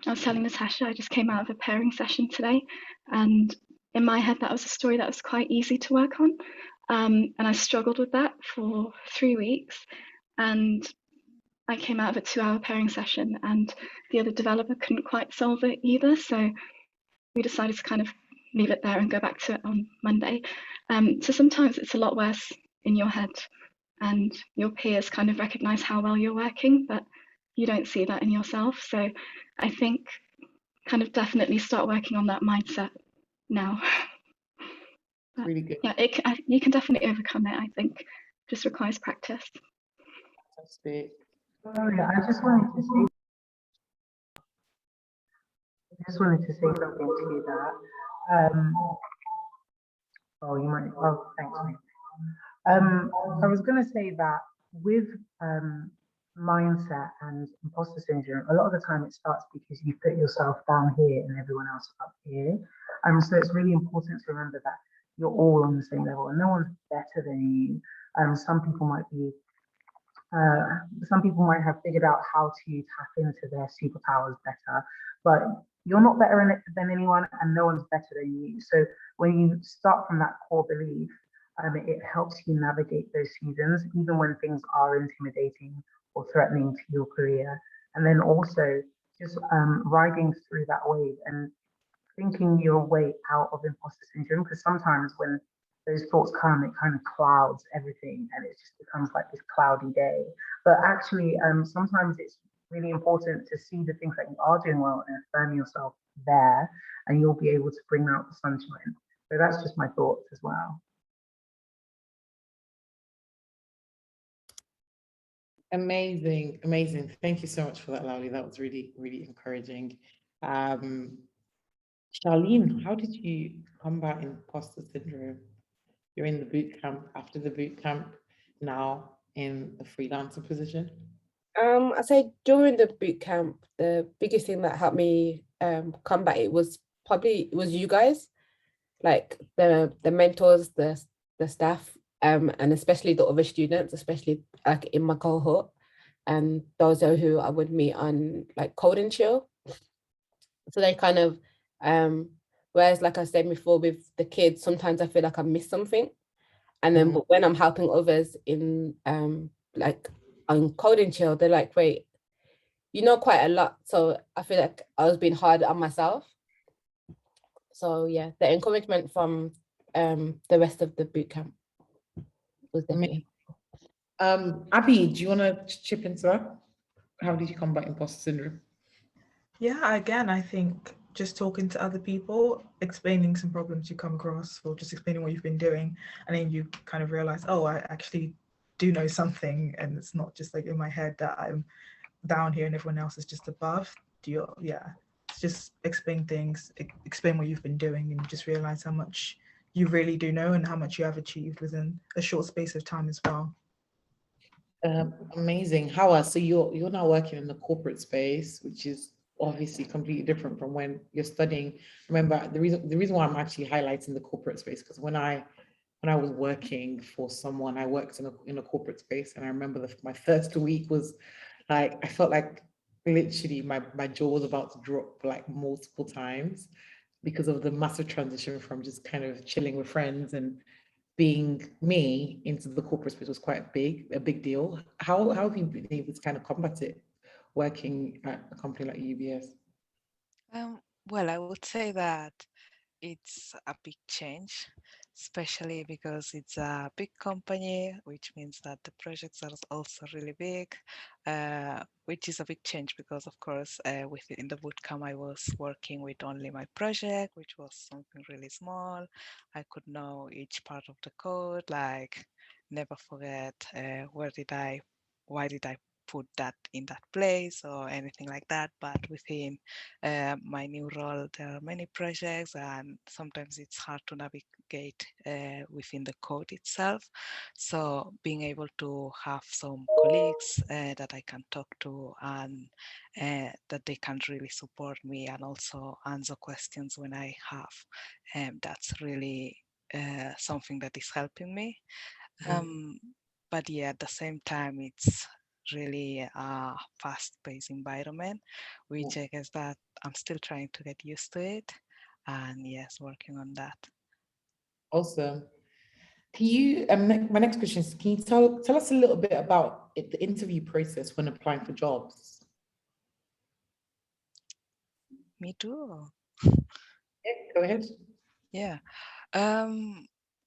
was telling Natasha, I just came out of a pairing session today, and in my head, that was a story that was quite easy to work on. And I struggled with that for 3 weeks. And I came out of a 2-hour pairing session, and the other developer couldn't quite solve it either. So we decided to kind of leave it there and go back to it on Monday. So sometimes it's a lot worse in your head, and your peers kind of recognize how well you're working, but you don't see that in yourself. So I think kind of definitely start working on that mindset now. But Really good. yeah, you can definitely overcome it. I think just requires practice. Fantastic. Oh yeah, I just wanted to say something to that. Oh, you might. Oh, thanks, mate. I was going to say that with mindset and imposter syndrome, a lot of the time it starts because you put yourself down here and everyone else up here. So it's really important to remember that you're all on the same level and no one's better than you. Some people might be some people might have figured out how to tap into their superpowers better, but you're not better in it than anyone, and no one's better than you. So when you start from that core belief, it helps you navigate those seasons, even when things are intimidating or threatening to your career. And then also just riding through that wave and thinking your way out of imposter syndrome, because sometimes when those thoughts come, it kind of clouds everything and it just becomes like this cloudy day. But actually, sometimes it's really important to see the things that you are doing well and affirm yourself there, and you'll be able to bring out the sunshine. So that's just my thoughts as well. Amazing, amazing. Thank you so much for that, Lowly. That was really, really encouraging. Charlene, how did you combat imposter syndrome? You're in the boot camp, after the boot camp, now in the freelancer position. I say during the boot camp, the biggest thing that helped me combat it was you guys, like the mentors, the staff, and especially the other students, especially like in my cohort, and those are who I would meet on like coding chill. So they kind of whereas like I said before with the kids, sometimes I feel like I miss something. And then but when I'm helping others in like on coding chill, they're like, wait, you know quite a lot. So I feel like I was being hard on myself. So yeah, the encouragement from the rest of the bootcamp was definitely. Abby, do you want to chip into that? How did you combat imposter syndrome? Yeah, again, I think just talking to other people, explaining some problems you come across, or just explaining what you've been doing, and then you kind of realize, oh, I actually do know something, and it's not just like in my head that I'm down here and everyone else is just above. It's just explain things, explain what you've been doing, and you just realize how much you really do know and how much you have achieved within a short space of time as well. Amazing. How so you're now working in the corporate space, which is obviously completely different from when you're studying. Remember, the reason why I'm actually highlighting the corporate space, because when I was working for someone, I worked in a corporate space, and I remember my first week was like, I felt like literally my jaw was about to drop like multiple times because of the massive transition from just kind of chilling with friends and being me into the corporate space was quite a big deal. How have you been able to kind of combat it working at a company like UBS? Well, I would say that it's a big change, especially because it's a big company, which means that the projects are also really big, which is a big change because, of course, within the bootcamp, I was working with only my project, which was something really small. I could know each part of the code, like never forget why did I put that in that place or anything like that. But within my new role, there are many projects and sometimes it's hard to navigate within the code itself. So being able to have some colleagues that I can talk to and that they can really support me and also answer questions when I have, that's really something that is helping me. But yeah, at the same time, it's really a fast-paced environment, which I guess that I'm still trying to get used to it. And yes, working on that. Awesome. Can you, my next question is, can you tell us a little bit about the interview process when applying for jobs? Me too. Yeah, go ahead. Yeah.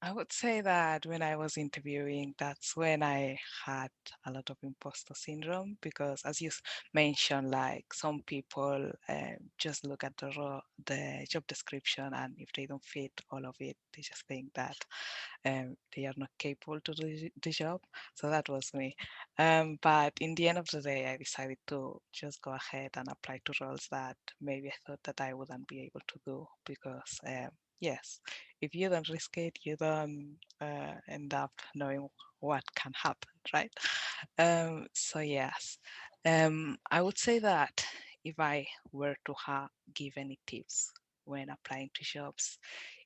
I would say that when I was interviewing, that's when I had a lot of imposter syndrome because, as you mentioned, like some people just look at the job description, and if they don't fit all of it, they just think that they are not capable to do the job. So that was me. But in the end of the day, I decided to just go ahead and apply to roles that maybe I thought that I wouldn't be able to do because yes, if you don't risk it, you don't end up knowing what can happen, right? So yes, I would say that if I were to give any tips when applying to jobs,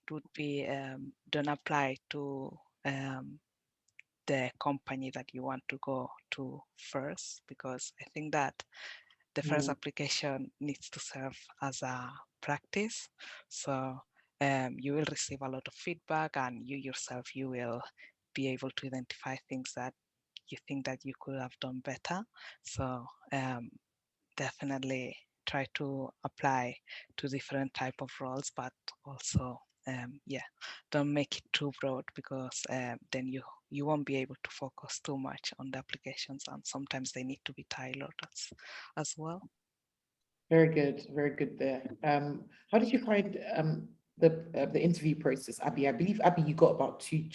it would be don't apply to the company that you want to go to first, because I think that the first application needs to serve as a practice. So you will receive a lot of feedback, and you yourself, you will be able to identify things that you think that you could have done better. So definitely try to apply to different type of roles, but also yeah, don't make it too broad, because then you won't be able to focus too much on the applications, and sometimes they need to be tailored as well. Very good there. How did you find the interview process, Abby? I believe, Abby, you got about two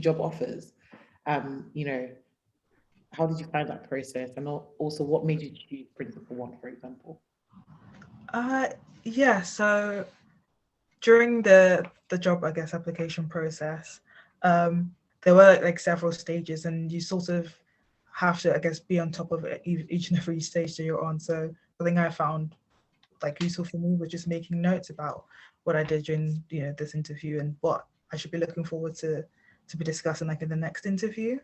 job offers. You know, how did you find that process, and also what made you choose Principal One, for example? Yeah, so during the job, I guess, application process, there were like several stages, and you sort of have to, I guess, be on top of each and every stage that you're on. So the thing I found like useful for me was just making notes about what I did during, you know, this interview and what I should be looking forward to be discussing like in the next interview.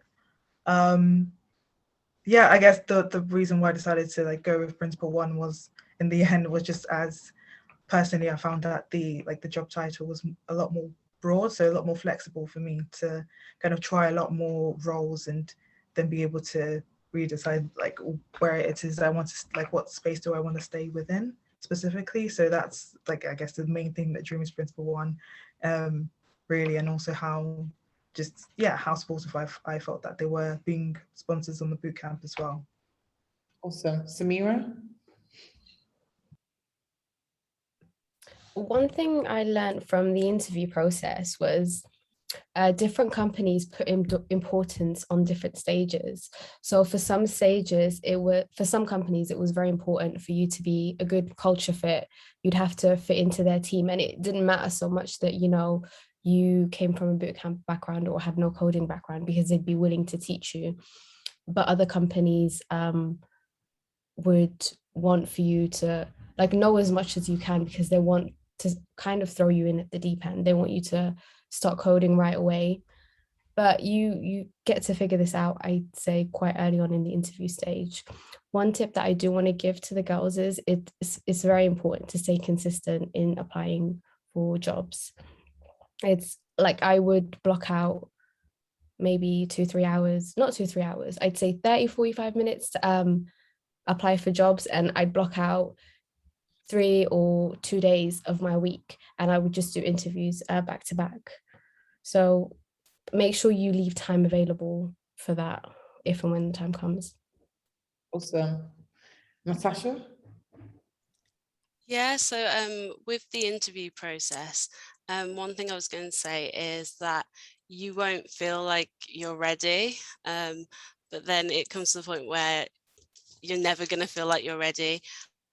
Yeah, I guess the reason why I decided to like go with Principal One was, in the end, was just as personally I found that the job title was a lot more broad, so a lot more flexible for me to kind of try a lot more roles and then be able to really decide like where it is I want to, like what space do I want to stay within specifically. So that's like, I guess, the main thing that drew me to Principal One, really, and also how just, yeah, how supportive I felt that they were being sponsors on the bootcamp as well. Awesome. Samira? One thing I learned from the interview process was different companies put importance on different stages. So for some stages, for some companies, it was very important for you to be a good culture fit. You'd have to fit into their team, and it didn't matter so much that, you know, you came from a bootcamp background or had no coding background, because they'd be willing to teach you. But other companies would want for you to like know as much as you can, because they want to kind of throw you in at the deep end. They want you to start coding right away. But you get to figure this out, I'd say, quite early on in the interview stage. One tip that I do want to give to the girls is it's very important to stay consistent in applying for jobs. It's like I would block out maybe 2-3 hours, not 2-3 hours, I'd say 30-45 minutes to apply for jobs, and I'd block out 3 or 2 days of my week, and I would just do interviews back to back. So make sure you leave time available for that if and when the time comes. Awesome. Natasha? Yeah, so with the interview process, one thing I was going to say is that you won't feel like you're ready, but then it comes to the point where you're never going to feel like you're ready.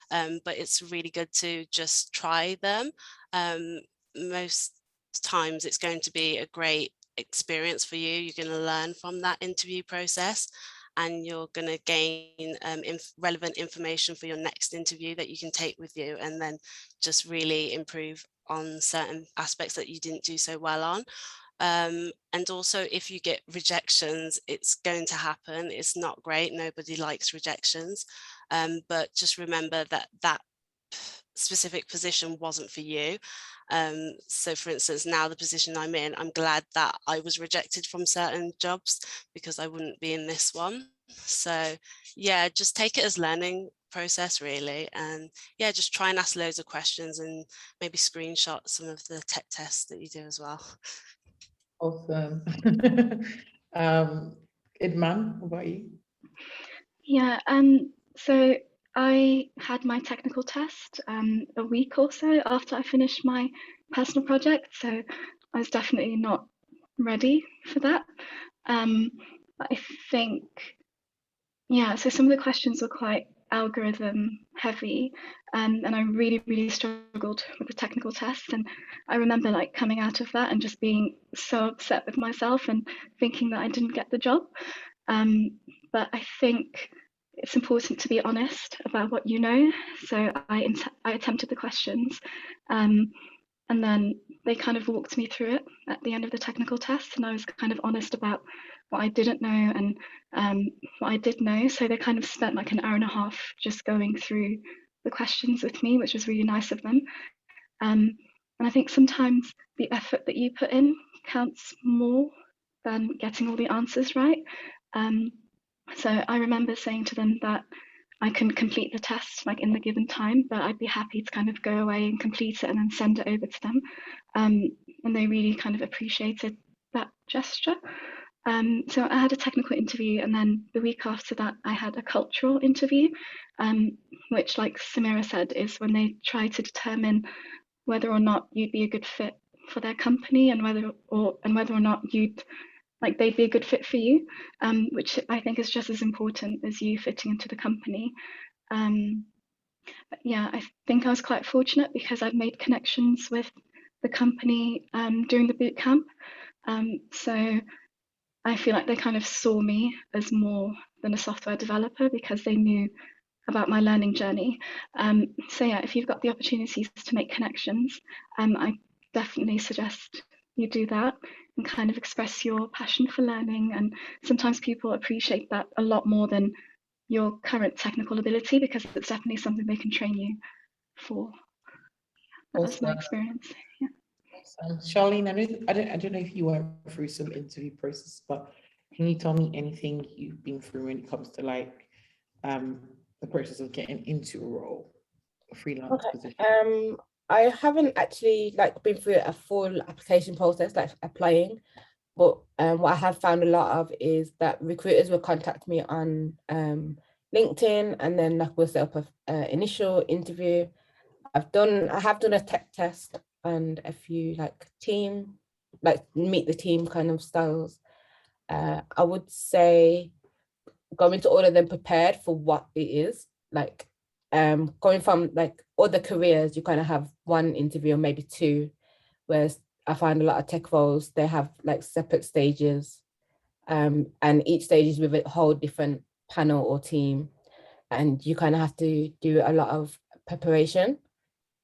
But it's really good to just try them. Most times it's going to be a great experience for you. You're going to learn from that interview process, and you're going to gain relevant information for your next interview that you can take with you, and then just really improve on certain aspects that you didn't do so well on. And also, if you get rejections, it's going to happen. It's not great. Nobody likes rejections. But just remember that that specific position wasn't for you. So for instance, now the position I'm in, I'm glad that I was rejected from certain jobs, because I wouldn't be in this one. So yeah, just take it as learning process really, and yeah, just try and ask loads of questions and maybe screenshot some of the tech tests that you do as well. Awesome. Idman, what about you? Yeah, so I had my technical test a week or so after I finished my personal project, so I was definitely not ready for that. But I think, yeah, so some of the questions were quite algorithm heavy, and I really struggled with the technical tests. And I remember like coming out of that and just being so upset with myself and thinking that I didn't get the job. But I think it's important to be honest about what you know. So I attempted the questions, and then they kind of walked me through it at the end of the technical test, and I was kind of honest about what I didn't know and what I did know. So they kind of spent like an hour and a half just going through the questions with me, which was really nice of them. And I think sometimes the effort that you put in counts more than getting all the answers right. So I remember saying to them that I couldn't complete the test like in the given time, but I'd be happy to kind of go away and complete it and then send it over to them. And they really kind of appreciated that gesture. So I had a technical interview, and then the week after that, I had a cultural interview, which, like Samira said, is when they try to determine whether or not you'd be a good fit for their company and whether or not they'd be a good fit for you, which I think is just as important as you fitting into the company. But yeah, I think I was quite fortunate because I'd made connections with the company during the boot camp. So I feel like they kind of saw me as more than a software developer because they knew about my learning journey. So yeah, if you've got the opportunities to make connections, I definitely suggest you do that and kind of express your passion for learning. And sometimes people appreciate that a lot more than your current technical ability, because it's definitely something they can train you for. That's my experience. Yeah. Charlene, I don't know if you went through some interview process, but can you tell me anything you've been through when it comes to like the process of getting into a role, a freelance position? I haven't actually like been through a full application process, like applying, but what I have found a lot of is that recruiters will contact me on LinkedIn, and then like we'll set up an initial interview. I have done a tech test and a few like meet the team kind of styles. I would say going to all of them prepared for what it is. Like going from like other careers, you kind of have one interview or maybe two, whereas I find a lot of tech roles, they have like separate stages, and each stage is with a whole different panel or team, and you kind of have to do a lot of preparation.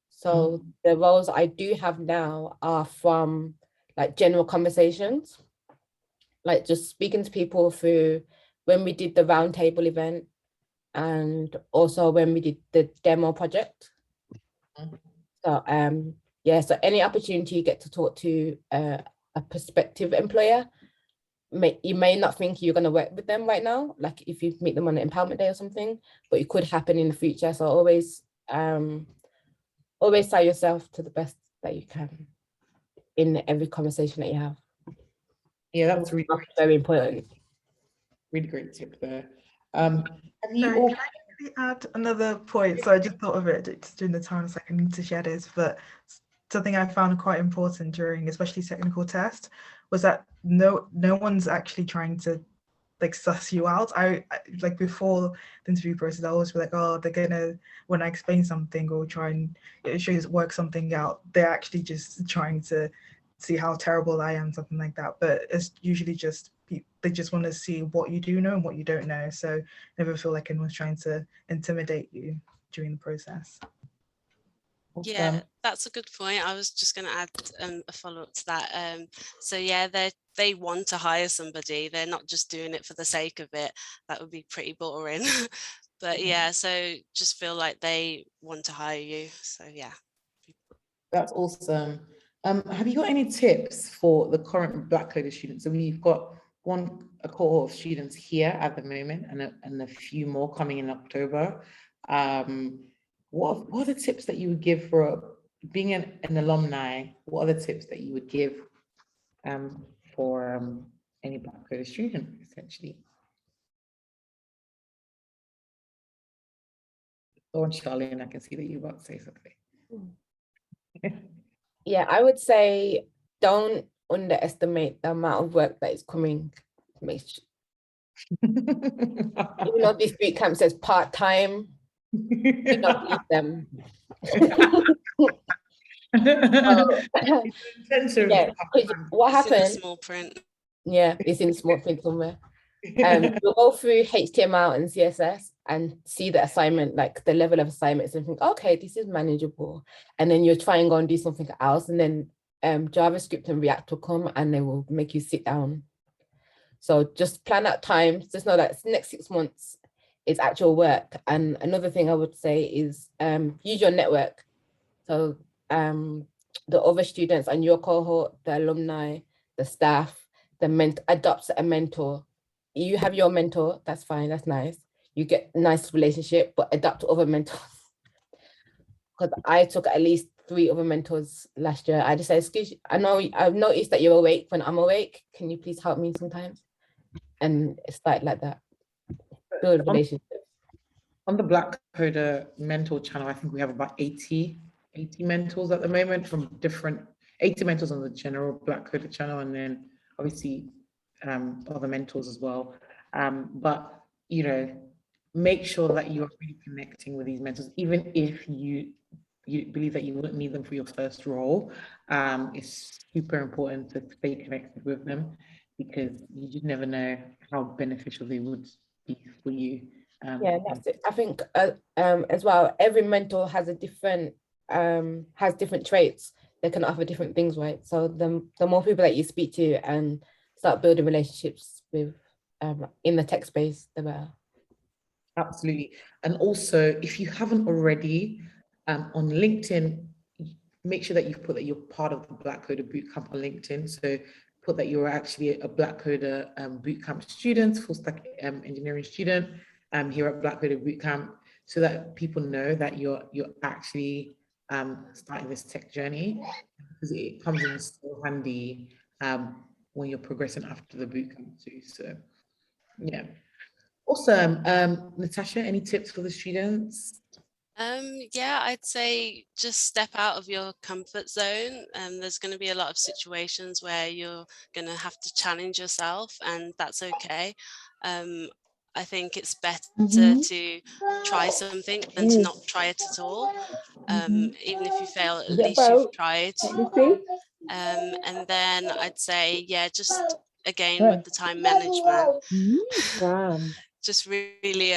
So the roles I do have now are from like general conversations, like just speaking to people through when we did the roundtable event, and also when we did the demo project. So yeah, so any opportunity you get to talk to a prospective employer, you may not think you're going to work with them right now, like if you meet them on an empowerment day or something, but it could happen in the future. So always sell yourself to the best that you can in every conversation that you have. Yeah, that's really very important. Really great tip there. Have you Sorry, can I quickly add another point? So I just thought of it just during the time, so I need to share this, but something I found quite important during especially technical test was that no one's actually trying to like suss you out. I like before the interview process, I always be like, oh, they're gonna, when I explain something or try and work something out, they're actually just trying to see how terrible I am, something like that. But it's usually just they just want to see what you do know and what you don't know. So never feel like anyone's trying to intimidate you during the process. Yeah, that's a good point. I was just going to add a follow-up to that. So yeah, they want to hire somebody. They're not just doing it for the sake of it. That would be pretty boring. But yeah, so just feel like they want to hire you. So yeah. That's awesome. Have you got any tips for the current Black Coder students? So we've got a cohort of students here at the moment, and a few more coming in October. What are the tips that you would give for being an alumni? What are the tips that you would give for any Black Coder student, essentially? Go on, Charlene, I can see that you're about to say something. Yeah, I would say don't underestimate the amount of work that is coming. Even though this boot camp says part-time, Do not eat them. Intensive. Yeah, 'cause what It's in the happened? small print. Yeah, it's in small print somewhere. You'll go through HTML and CSS and see the assignment, like the level of assignments, and think, okay, this is manageable. And then you'll try and go and do something else, and then JavaScript and React will come and they will make you sit down. So just plan out time. Just know that next 6 months is actual work. And another thing I would say is use your network. So the other students and your cohort, the alumni, the staff, adopt a mentor. You have your mentor, that's fine, that's nice. You get a nice relationship, but adopt other mentors. Because I took at least 3 other mentors last year. I just said, excuse you, I know I've noticed that you're awake when I'm awake. Can you please help me sometimes? And it started like that. Build relationships. On the Black Coder mentor channel, I think we have about 80 mentors at the moment from 80 mentors on the general Black Coder channel, and then obviously other mentors as well. But make sure that you are really connecting with these mentors, even if you believe that you wouldn't need them for your first role. It's super important to stay connected with them, because you just never know how beneficial they would be for you. Yeah, that's it. I think as well, every mentor has a different has different traits. They can offer different things, right? So the more people that you speak to and start building relationships with in the tech space, the better. Absolutely. And also, if you haven't already, on LinkedIn, make sure that you've put that you're part of the Black Coder Bootcamp on LinkedIn. So put that you're actually a Black Coder Bootcamp student, full stack engineering student here at Black Coder Bootcamp, so that people know that you're actually starting this tech journey, because it comes in so handy when you're progressing after the bootcamp too. So yeah. Awesome. Natasha, any tips for the students? Yeah, I'd say just step out of your comfort zone. There's going to be a lot of situations where you're going to have to challenge yourself, and that's okay. I think it's better to try something than to not try it at all. Even if you fail, at least you've tried. And then I'd say, yeah, just again with the time management, just really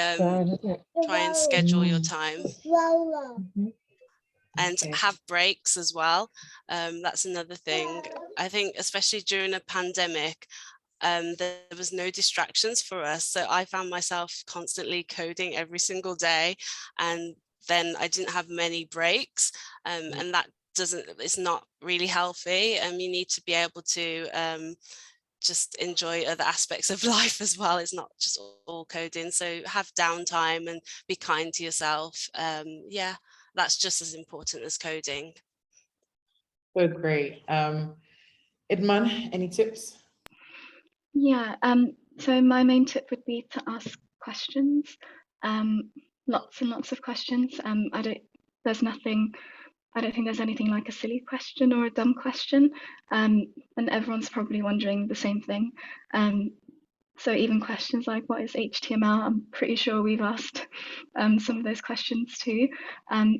try and schedule your time and have breaks as well. That's another thing. I think especially during a pandemic, there was no distractions for us. So I found myself constantly coding every single day, and then I didn't have many breaks, and that it's not really healthy. You need to be able to just enjoy other aspects of life as well. It's not just all coding. So have downtime and be kind to yourself. Yeah, that's just as important as coding. So great. Idman, any tips? Yeah, so my main tip would be to ask questions, lots and lots of questions. I don't think there's anything like a silly question or a dumb question, and everyone's probably wondering the same thing. So even questions like what is HTML, I'm pretty sure we've asked some of those questions too.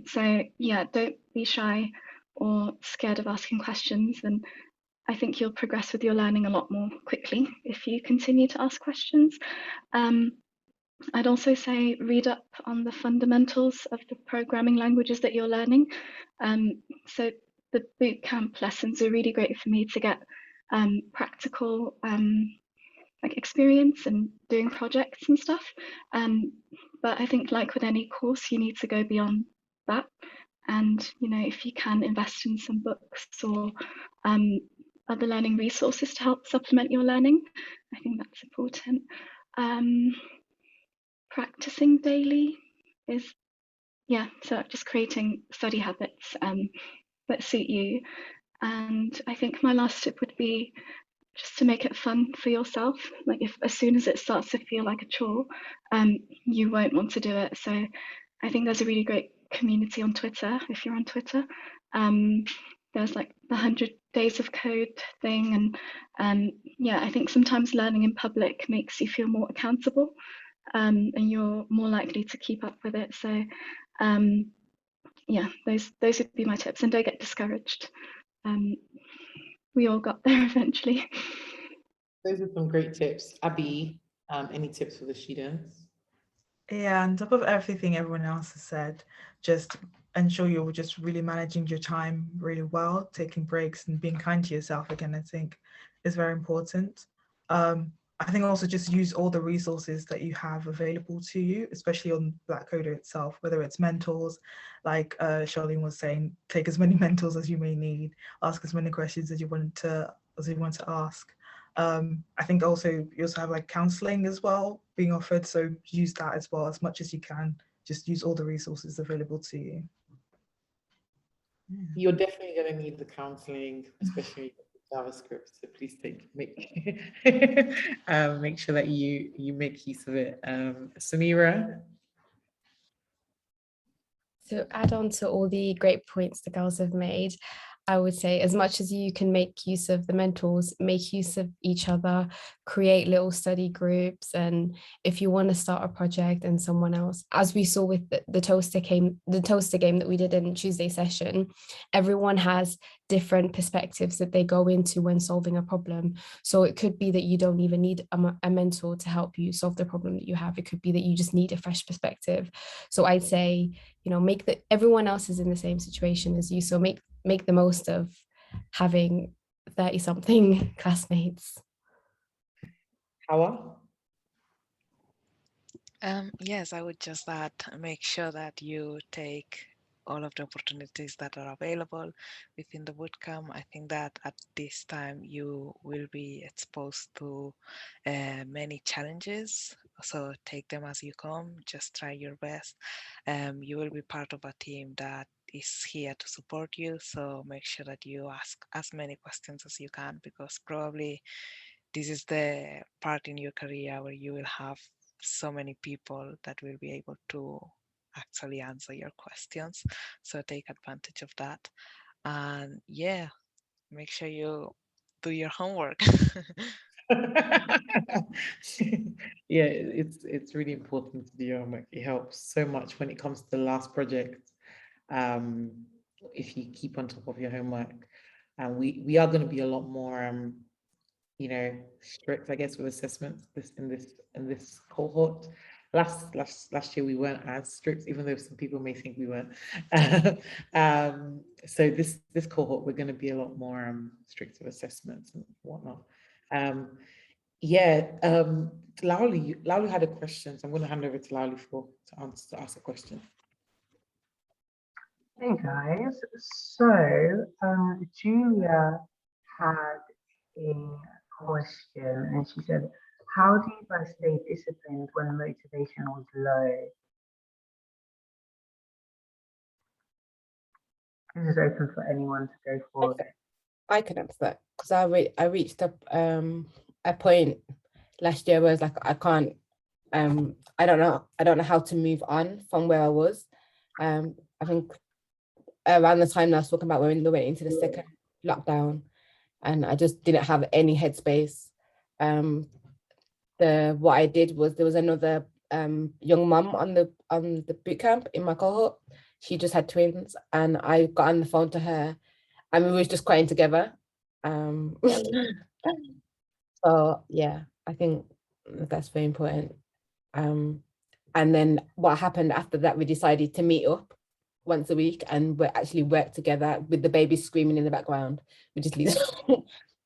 So yeah, don't be shy or scared of asking questions, and I think you'll progress with your learning a lot more quickly if you continue to ask questions. I'd also say read up on the fundamentals of the programming languages that you're learning. So the bootcamp lessons are really great for me to get practical like experience and doing projects and stuff. But I think like with any course, you need to go beyond that. And if you can invest in some books or other learning resources to help supplement your learning, I think that's important. Practicing daily is, so just creating study habits that suit you. And I think my last tip would be just to make it fun for yourself. Like if as soon as it starts to feel like a chore, you won't want to do it. So I think there's a really great community on Twitter, if you're on Twitter. There's like the 100 days of code thing, and I think sometimes learning in public makes you feel more accountable. and you're more likely to keep up with it. So yeah, those would be my tips, and don't get discouraged. We all got there eventually. Those are some great tips. Abby, any tips for the students? Yeah, on top of everything everyone else has said, just ensure you're just really managing your time really well, taking breaks and being kind to yourself again, I think is very important. I think also just use all the resources that you have available to you, especially on Black Coder itself, whether it's mentors, like Charlene was saying, take as many mentors as you may need, ask as many questions as you want to ask. I think also you also have like counseling as well being offered, so use that as well as much as you can. Just use all the resources available to you. You're definitely going to need the counseling, especially JavaScript. So please make sure that you make use of it. Samira. To add on to all the great points the girls have made, I would say as much as you can make use of the mentors, make use of each other, create little study groups. And if you want to start a project and someone else, as we saw with the toaster game that we did in Tuesday session, everyone has different perspectives that they go into when solving a problem. So it could be that you don't even need a mentor to help you solve the problem that you have. It could be that you just need a fresh perspective. So I'd say, everyone else is in the same situation as you. So make the most of having 30-something classmates. Hawa? Yes, I would just add, make sure that you take all of the opportunities that are available within the bootcamp. I think that at this time you will be exposed to many challenges, so take them as you come, just try your best. You will be part of a team that is here to support you, so make sure that you ask as many questions as you can, because probably this is the part in your career where you will have so many people that will be able to actually answer your questions. So take advantage of that. And yeah, make sure you do your homework. Yeah, it's really important to do your homework. It helps so much when it comes to the last project. If you keep on top of your homework, and we are going to be a lot more strict, I guess, with assessments in this cohort. Last year we weren't as strict, even though some people may think we weren't. So this cohort we're going to be a lot more strict with assessments and whatnot. Lauli had a question, so I'm going to hand over to Lauli to ask a question. Hey guys, so Julia had a question and she said, how do you guys stay disciplined when motivation was low? This is open for anyone to go forward. Okay. I can answer that because I reached a point last year where I was like, I can't, I don't know how to move on from where I was. I think around the time that I was talking about when we went into the second lockdown, and I just didn't have any headspace. What I did was there was another young mum on the bootcamp in my cohort. She just had twins, and I got on the phone to her, and we were just crying together. So yeah, I think that's very important. And then what happened after that, we decided to meet up once a week and we actually work together with the babies screaming in the background. We just leave them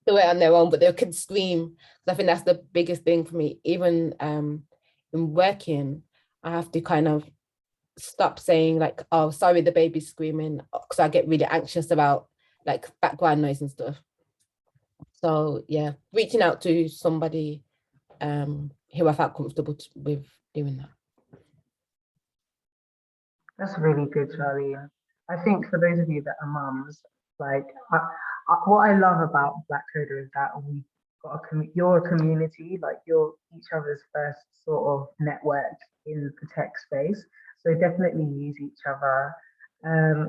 to it on their own, but they can scream. So I think that's the biggest thing for me. Even in working, I have to kind of stop saying like, oh, sorry, the baby's screaming, because I get really anxious about like background noise and stuff. So yeah, reaching out to somebody who I felt comfortable with doing that. That's really good, Charlie. I think for those of you that are mums, like what I love about Black Coder is that we got you're a community, like you're each other's first sort of network in the tech space. So definitely use each other.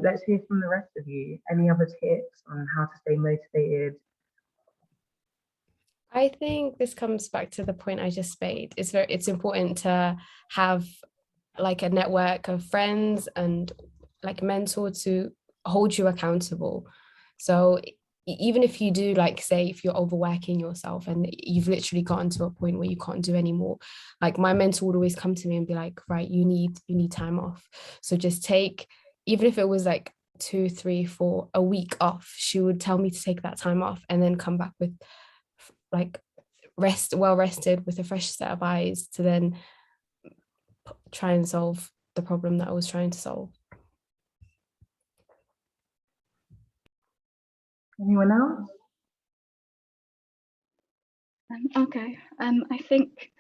Let's hear from the rest of you. Any other tips on how to stay motivated? I think this comes back to the point I just made. It's important to have like a network of friends and like a mentor to hold you accountable. So even if you do, like, say if you're overworking yourself and you've literally gotten to a point where you can't do anymore, like my mentor would always come to me and be like, right, you need time off. So just take, even if it was like 2, 3, 4 a week off, she would tell me to take that time off and then come back with like well rested with a fresh set of eyes to then try and solve the problem that I was trying to solve. Anyone else? Okay. I think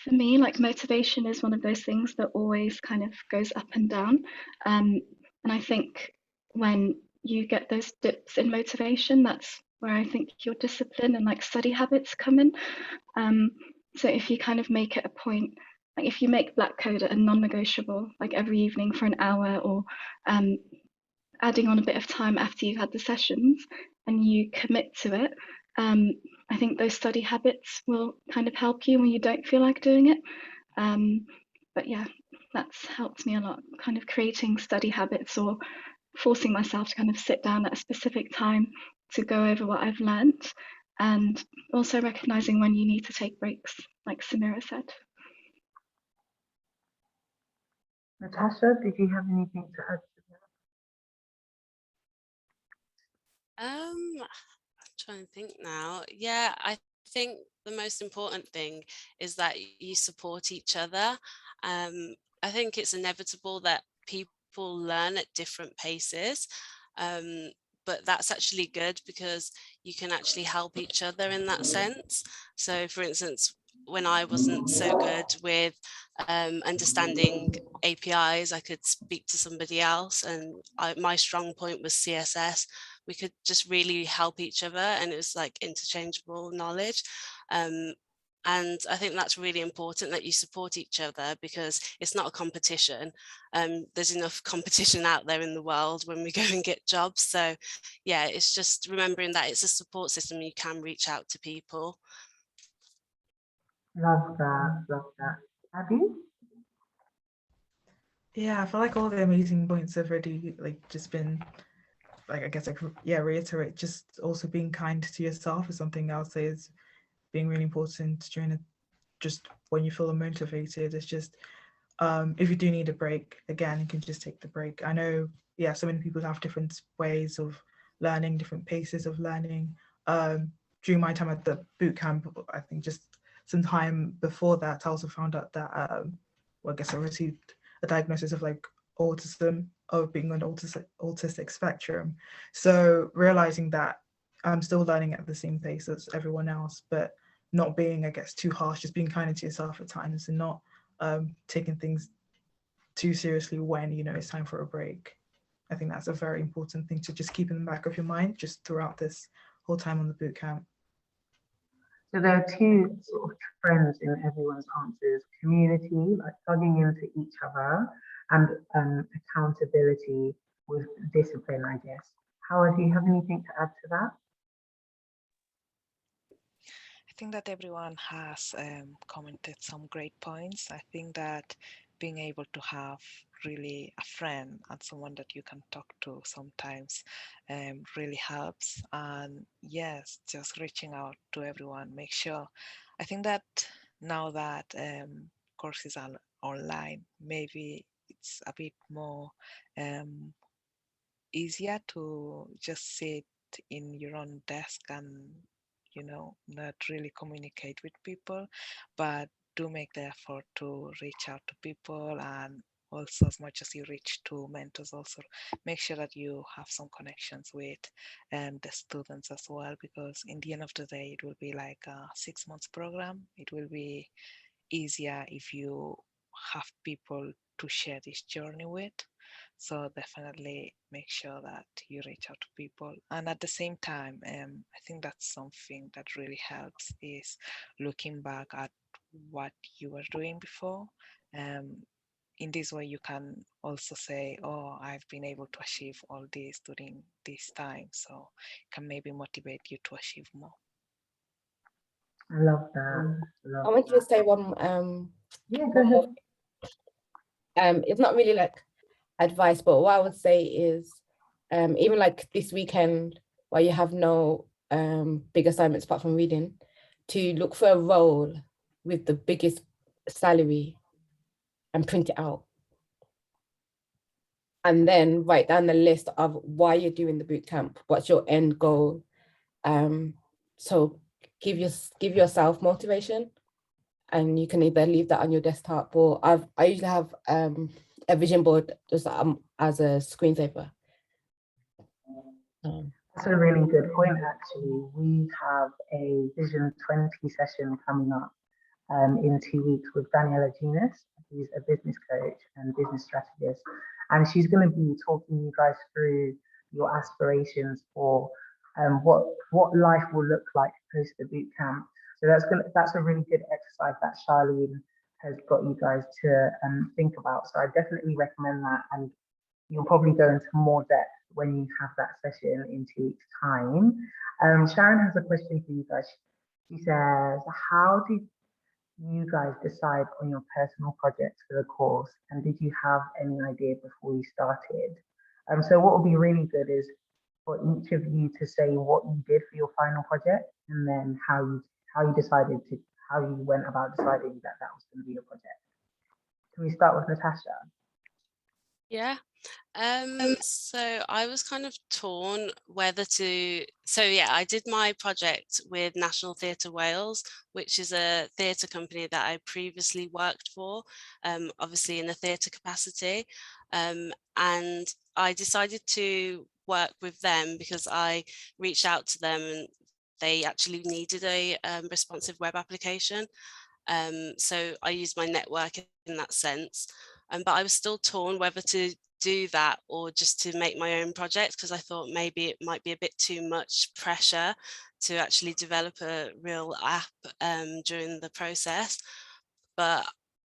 for me, like motivation is one of those things that always kind of goes up and down. And I think when you get those dips in motivation, that's where I think your discipline and like study habits come in. So if you kind of make it a point, like if you make Black Coder a non-negotiable, like every evening for an hour, or adding on a bit of time after you've had the sessions, and you commit to it, I think those study habits will kind of help you when you don't feel like doing it. But yeah, that's helped me a lot, kind of creating study habits or forcing myself to kind of sit down at a specific time to go over what I've learned, and also recognizing when you need to take breaks, like Samira said. Natasha, did you have anything to add to that? I'm trying to think now. Yeah, I think the most important thing is that you support each other. I think it's inevitable that people learn at different paces, but that's actually good because you can actually help each other in that sense. So for instance, when I wasn't so good with understanding APIs, I could speak to somebody else, and my strong point was CSS. We could just really help each other, and it was like interchangeable knowledge. And I think that's really important, that you support each other, because it's not a competition. There's enough competition out there in the world when we go and get jobs. So yeah, it's just remembering that it's a support system. You can reach out to people. Love that, love that. Abby? Yeah, I feel like all the amazing points have already just been I guess reiterate, just also being kind to yourself is something I'll say is being really important during just when you feel unmotivated. It's just if you do need a break, again, you can just take the break. I know, yeah, so many people have different ways of learning, different paces of learning. During my time at the boot camp, I think just some time before that, I also found out that, I guess I received a diagnosis of autism, of being on autistic spectrum. So realizing that I'm still learning at the same pace as everyone else, but not being, I guess, too harsh, just being kind to yourself at times, and not taking things too seriously when it's time for a break. I think that's a very important thing to just keep in the back of your mind just throughout this whole time on the boot camp. So there are two sort of trends in everyone's answers: community, like plugging into each other, and accountability with discipline, I guess. Howard, do you have anything to add to that? I think that everyone has commented some great points. I think that being able to have really a friend and someone that you can talk to sometimes really helps. And yes, just reaching out to everyone, make sure. I think that now that courses are online, maybe it's a bit more easier to just sit in your own desk and not really communicate with people, but do make the effort to reach out to people. And also, as much as you reach to mentors, also make sure that you have some connections with the students as well, because in the end of the day, it will be like a 6 months program. It will be easier if you have people to share this journey with. So definitely make sure that you reach out to people. And at the same time, I think that's something that really helps, is looking back at what you were doing before. In this way, you can also say, oh, I've been able to achieve all this during this time. So it can maybe motivate you to achieve more. I love that. I want you to say one Yeah, go ahead. it's not really like advice, but what I would say is even like this weekend while you have no big assignments apart from reading, to look for a role with the biggest salary and print it out. And then write down the list of why you're doing the bootcamp, what's your end goal. So give yourself motivation, and you can either leave that on your desktop, or I usually have a vision board just as a screensaver. That's a really good point, actually. We have a Vision 20 session coming up in 2 weeks with Daniela Genus, who's a business coach and business strategist. And she's going to be talking you guys through your aspirations for what life will look like post the boot camp. So that's a really good exercise that Charlene has got you guys to think about. So I definitely recommend that, and you'll probably go into more depth when you have that session in 2 weeks' time. Sharon has a question for you guys. She says, how did you guys decide on your personal projects for the course, and did you have any idea before you started? So what would be really good is for each of you to say what you did for your final project, and then how you went about deciding that was going to be your project. Can we start with Natasha? Yeah. So I was kind of torn whether to, I did my project with National Theatre Wales, which is a theatre company that I previously worked for, obviously in a theatre capacity. And I decided to work with them because I reached out to them and they actually needed a responsive web application. So I used my network in that sense. But I was still torn whether to do that or just to make my own project, because I thought maybe it might be a bit too much pressure to actually develop a real app during the process. But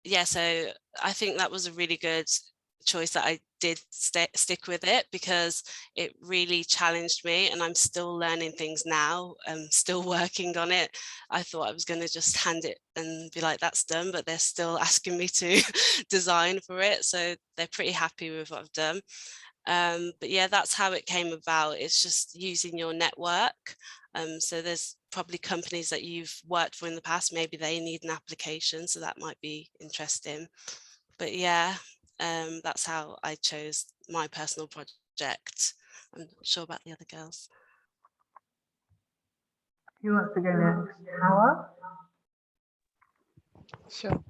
yeah, so I think that was a really good choice that I did stick with it, because it really challenged me, and I'm still learning things now. I'm still working on it. I thought I was going to just hand it and be like, that's done, but they're still asking me to design for it, so they're pretty happy with what I've done. But yeah, that's how it came about. It's just using your network. So there's probably companies that you've worked for in the past, maybe they need an application, so that might be interesting. But yeah, that's how I chose my personal project. I'm not sure about the other girls. Who wants to go next? Howard? Sure.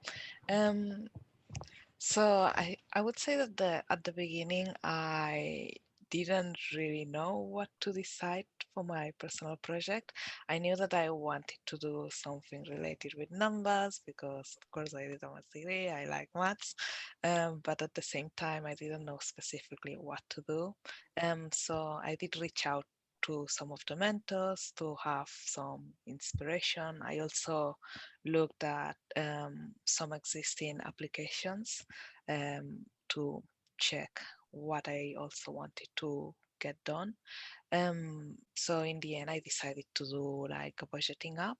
So I would say that at the beginning I didn't really know what to decide for my personal project. I knew that I wanted to do something related with numbers because, of course, I did a maths degree, I like maths, but at the same time, I didn't know specifically what to do. So I did reach out to some of the mentors to have some inspiration. I also looked at some existing applications to check what I also wanted to get done. So in the end, I decided to do like a budgeting app.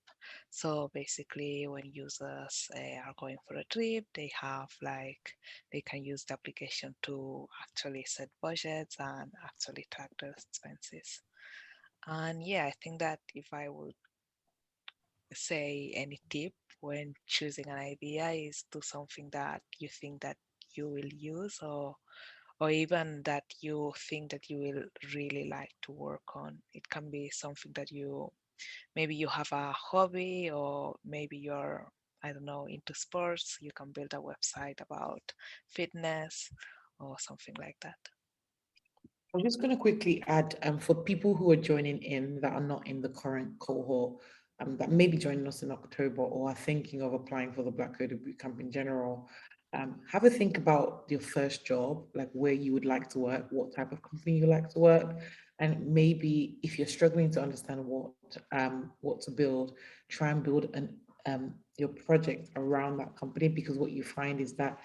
So basically, when users are going for a trip, they can use the application to actually set budgets and actually track their expenses. And yeah, I think that if I would say any tip when choosing an idea is do something that you think that you will use, or even that you think that you will really like to work on. It can be something that maybe you have a hobby, or maybe you're, I don't know, into sports. You can build a website about fitness or something like that. I'm just going to quickly add, for people who are joining in that are not in the current cohort, that may be joining us in October or are thinking of applying for the Black Coder Bootcamp in general, have a think about your first job, like where you would like to work, what type of company you like to work, and maybe if you're struggling to understand what to build, try and build your project around that company, because what you find is that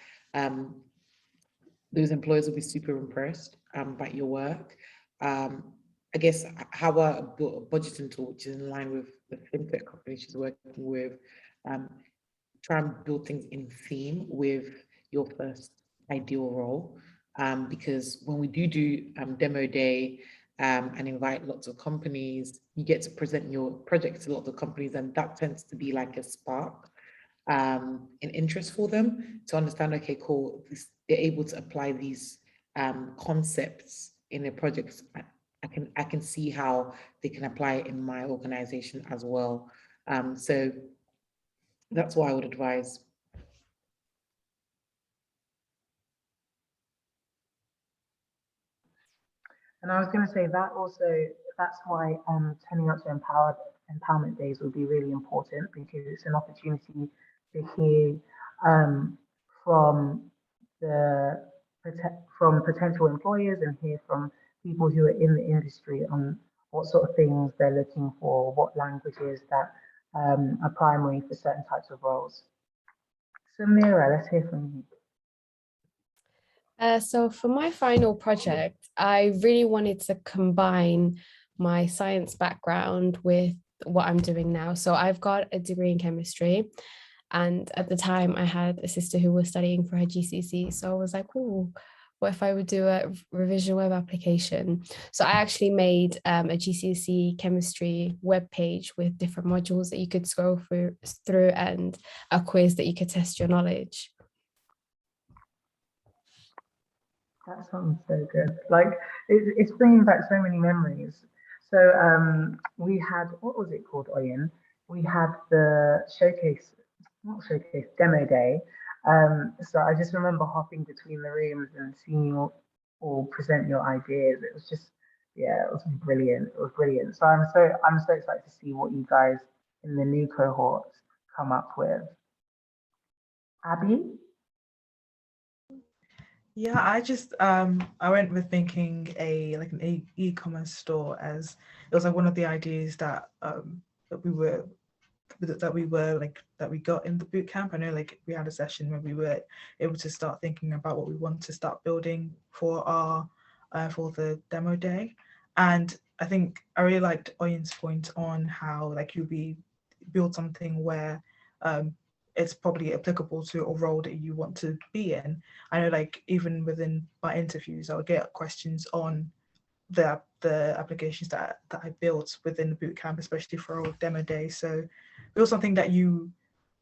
those employers will be super impressed by your work. I guess how a budgeting tool, which is in line with the fintech company she's working with, try and build things in theme with your first ideal role. Because when we do demo day and invite lots of companies, you get to present your project to lots of companies, and that tends to be like a spark in interest for them to understand, okay, cool, they're able to apply these concepts in their projects. I can see how they can apply it in my organization as well. So that's what I would advise. And I was going to say that also, that's why turning up to empowerment days will be really important, because it's an opportunity to hear from potential employers and hear from people who are in the industry on what sort of things they're looking for, what languages that are primary for certain types of roles. Samira, let's hear from you. So for my final project, I really wanted to combine my science background with what I'm doing now. So I've got a degree in chemistry, and at the time I had a sister who was studying for her GCSE. So I was like, oh, what if I would do a revision web application? So I actually made a GCSE chemistry web page with different modules that you could scroll through and a quiz that you could test your knowledge. That sounds so good. Like it's bringing back so many memories. So we had, what was it called, Oyen? We had the demo day. So I just remember hopping between the rooms and seeing you all present your ideas. It was just, yeah, it was brilliant. It was brilliant. So I'm so excited to see what you guys in the new cohorts come up with. Abby? Yeah, I just I went with thinking an e-commerce store, as it was like one of the ideas that we got in the boot camp. I know like we had a session where we were able to start thinking about what we want to start building for our for the demo day. And I think I really liked Oyen's point on how like you'll build something where it's probably applicable to a role that you want to be in. I know like even within my interviews, I'll get questions on the applications that I built within the bootcamp, especially for our demo day. So build something that you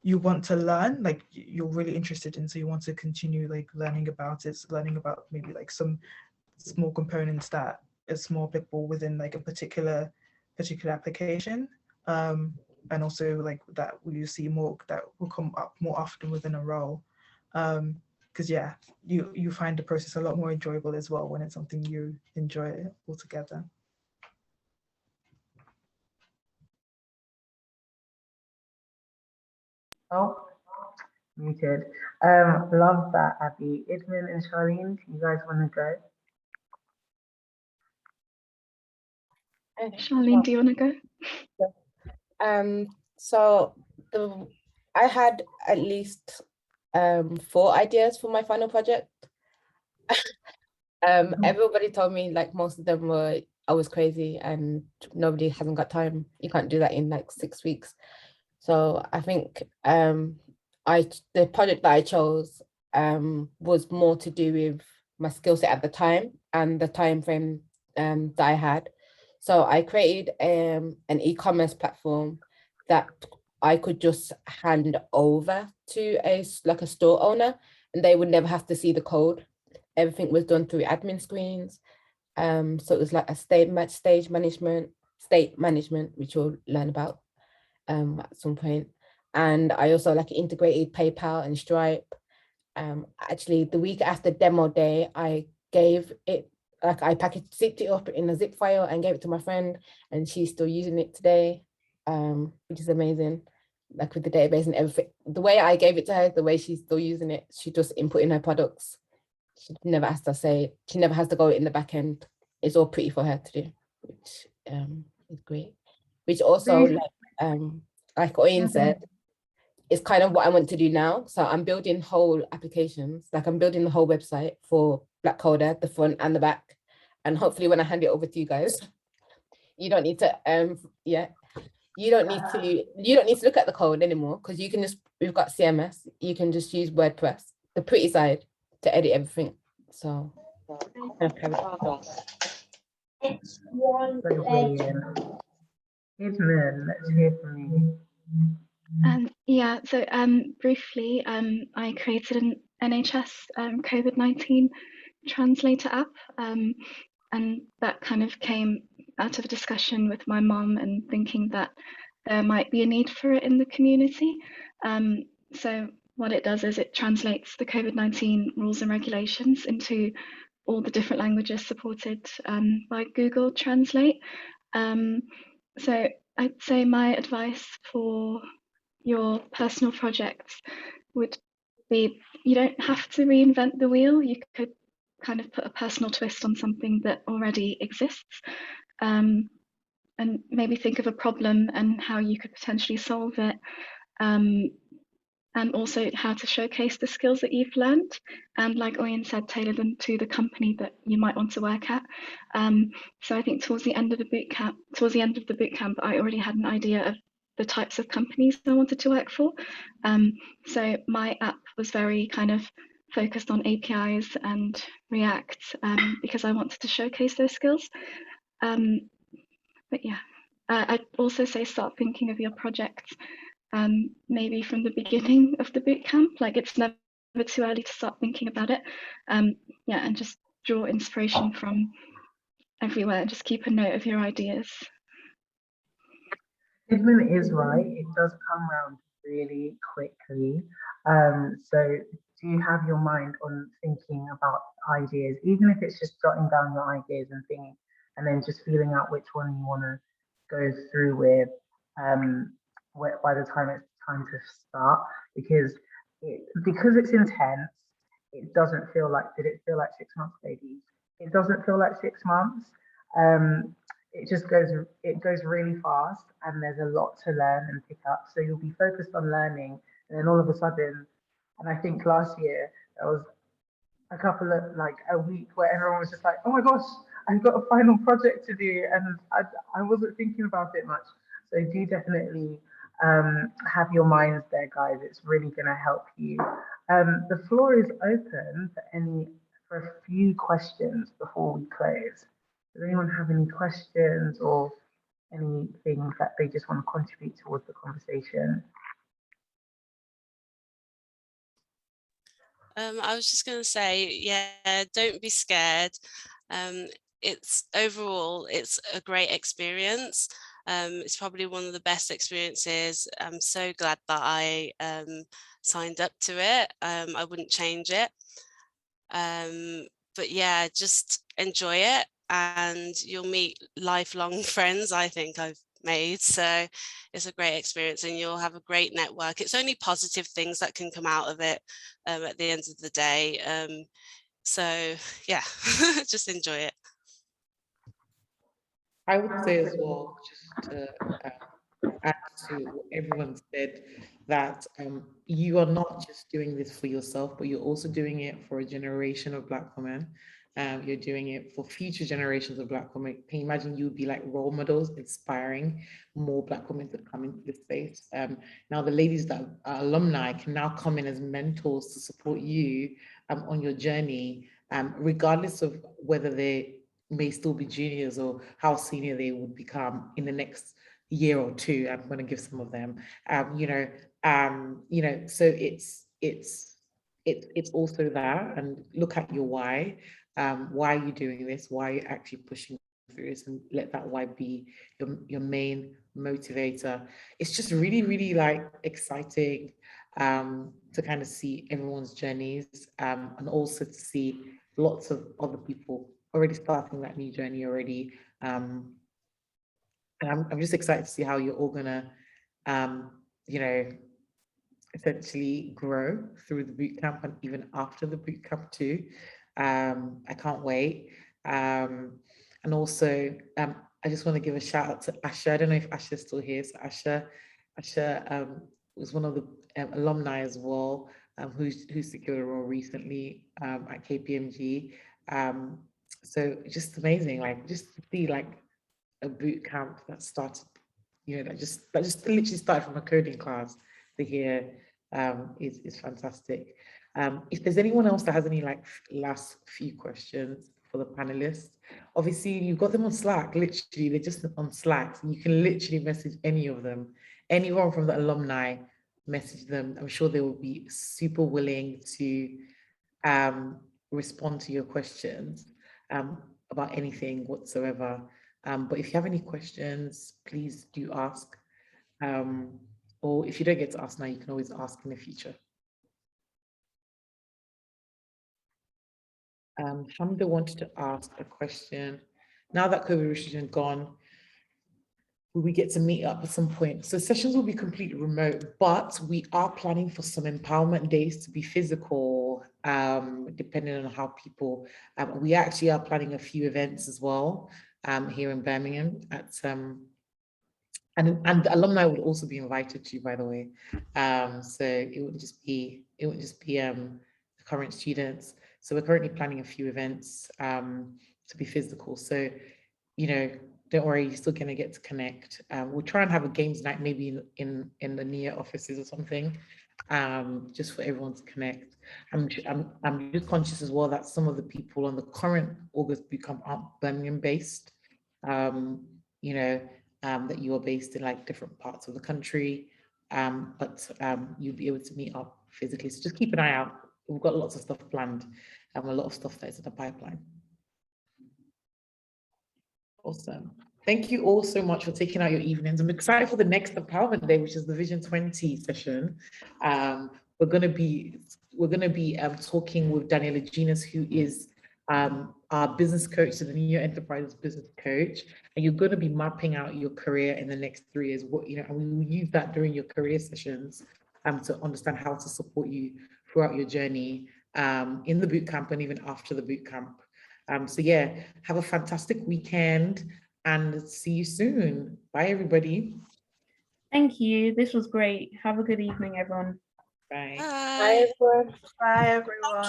want to learn, like you're really interested in, so you want to continue like learning about it, learning about maybe like some small components that is more applicable within like a particular application. And also like that you see more that will come up more often within a role. Because yeah, you find the process a lot more enjoyable as well when it's something you enjoy altogether. Oh, muted. Love that, Abby. Edmund and Charlene, you guys want to go? Charlene, do you want to go? So I had at least 4 ideas for my final project. Everybody told me like most of them were I was crazy and nobody hasn't got time. You can't do that in like 6 weeks. So I think the project that I chose was more to do with my skill set at the time and the time frame that I had. So I created an e-commerce platform that I could just hand over to a store owner, and they would never have to see the code. Everything was done through admin screens. So it was like a state management, which we'll learn about at some point. And I also like integrated PayPal and Stripe. Actually, the week after demo day, I gave it, like I zipped it up in a zip file and gave it to my friend, and she's still using it today, which is amazing. Like with the database and everything, the way I gave it to her, the way she's still using it, she just input in her products. She never has to go in the back end. It's all pretty for her to do, which is great. Which also, like Oyen said, is kind of what I want to do now. So I'm building whole applications, like I'm building the whole website for Black Codher, the front and the back. And hopefully when I hand it over to you guys, you don't need to, you don't need to look at the code anymore, because we've got CMS. You can just use WordPress, the pretty side, to edit everything. So So brilliant. Edmund, let's hear from you. Yeah, so briefly, I created an NHS COVID-19 translator app, and that kind of came out of a discussion with my mom and thinking that there might be a need for it in the community. So what it does is it translates the COVID-19 rules and regulations into all the different languages supported by Google Translate. So I'd say my advice for your personal projects would be, you don't have to reinvent the wheel. You could kind of put a personal twist on something that already exists, and maybe think of a problem and how you could potentially solve it, and also how to showcase the skills that you've learned, and like Oyen said, tailor them to the company that you might want to work at. So I think towards the end of the bootcamp, I already had an idea of the types of companies I wanted to work for. So my app was very kind of focused on APIs and React, because I wanted to showcase those skills. But yeah, I'd also say start thinking of your projects maybe from the beginning of the bootcamp. Like, it's never too early to start thinking about it. Yeah, and just draw inspiration from everywhere. Just keep a note of your ideas. Edmund is right. It does come around really quickly. So do you have your mind on thinking about ideas, even if it's just jotting down your ideas and thinking, and then just feeling out which one you want to go through with by the time it's time to start, because it's intense. It doesn't feel like, did it feel like 6 months, ladies? It doesn't feel like 6 months. It goes really fast, and there's a lot to learn and pick up. So you'll be focused on learning, and then all of a sudden, and I think last year there was a couple of, like, a week where everyone was just like, oh my gosh, I've got a final project to do, and I wasn't thinking about it much. So do definitely have your minds there, guys. It's really going to help you. The floor is open for a few questions before we close. Does anyone have any questions or anything that they just want to contribute towards the conversation? I was just going to say, yeah, don't be scared. It's a great experience. It's probably one of the best experiences. I'm so glad that I signed up to it. I wouldn't change it. But yeah, just enjoy it, and you'll meet lifelong friends, I think I've made. So it's a great experience, and you'll have a great network. It's only positive things that can come out of it at the end of the day. So yeah, just enjoy it. I would say as well, just to add to what everyone said, that you are not just doing this for yourself, but you're also doing it for a generation of Black women. You're doing it for future generations of Black women. Can you imagine you would be like role models, inspiring more Black women to come into this space? Now the ladies that are alumni can now come in as mentors to support you on your journey, regardless of whether they may still be juniors or how senior they would become in the next year or two. I'm going to give some of them, so it's also that, and look at your why. Why are you doing this? Why are you actually pushing through this? And let that why be your main motivator. It's just really, really like exciting to kind of see everyone's journeys, and also to see lots of other people already starting that new journey already. And I'm just excited to see how you're all gonna, essentially grow through the bootcamp and even after the bootcamp too. I can't wait. And also, I just want to give a shout out to Asha. I don't know if Asha's still here. So Asha was one of the alumni as well, who secured a role recently at KPMG. So just amazing, like just to see like a boot camp that started, that just literally started from a coding class to hear is fantastic. If there's anyone else that has any like last few questions for the panelists, obviously you've got them on Slack, literally, they're just on Slack. So you can literally message any of them, anyone from the alumni, message them. I'm sure they will be super willing to respond to your questions about anything whatsoever. But if you have any questions, please do ask. Or if you don't get to ask now, you can always ask in the future. Hamda wanted to ask a question. Now that COVID restrictions gone, will we get to meet up at some point? So sessions will be completely remote, but we are planning for some empowerment days to be physical, depending on how people, we actually are planning a few events as well here in Birmingham at and alumni would also be invited to, by the way. So it wouldn't just be the current students. So we're currently planning a few events to be physical. So, don't worry, you're still gonna get to connect. We'll try and have a games night maybe in the near offices or something, just for everyone to connect. I'm just conscious as well that some of the people on the current August Bootcamp aren't Birmingham based. That you are based in like different parts of the country, but you'll be able to meet up physically. So just keep an eye out. We've got lots of stuff planned and a lot of stuff that's in the pipeline. Awesome. Thank you all so much for taking out your evenings. I'm excited for the next empowerment day, which is the Vision 20 session. We're going to be talking with Daniela Genus, who is our business coach, so the New Enterprise Business Coach, and you're going to be mapping out your career in the next 3 years. And we will use that during your career sessions to understand how to support you throughout your journey in the bootcamp and even after the bootcamp. So yeah, have a fantastic weekend and see you soon. Bye, everybody. Thank you. This was great. Have a good evening, everyone. Bye. Bye, everyone. Bye, everyone.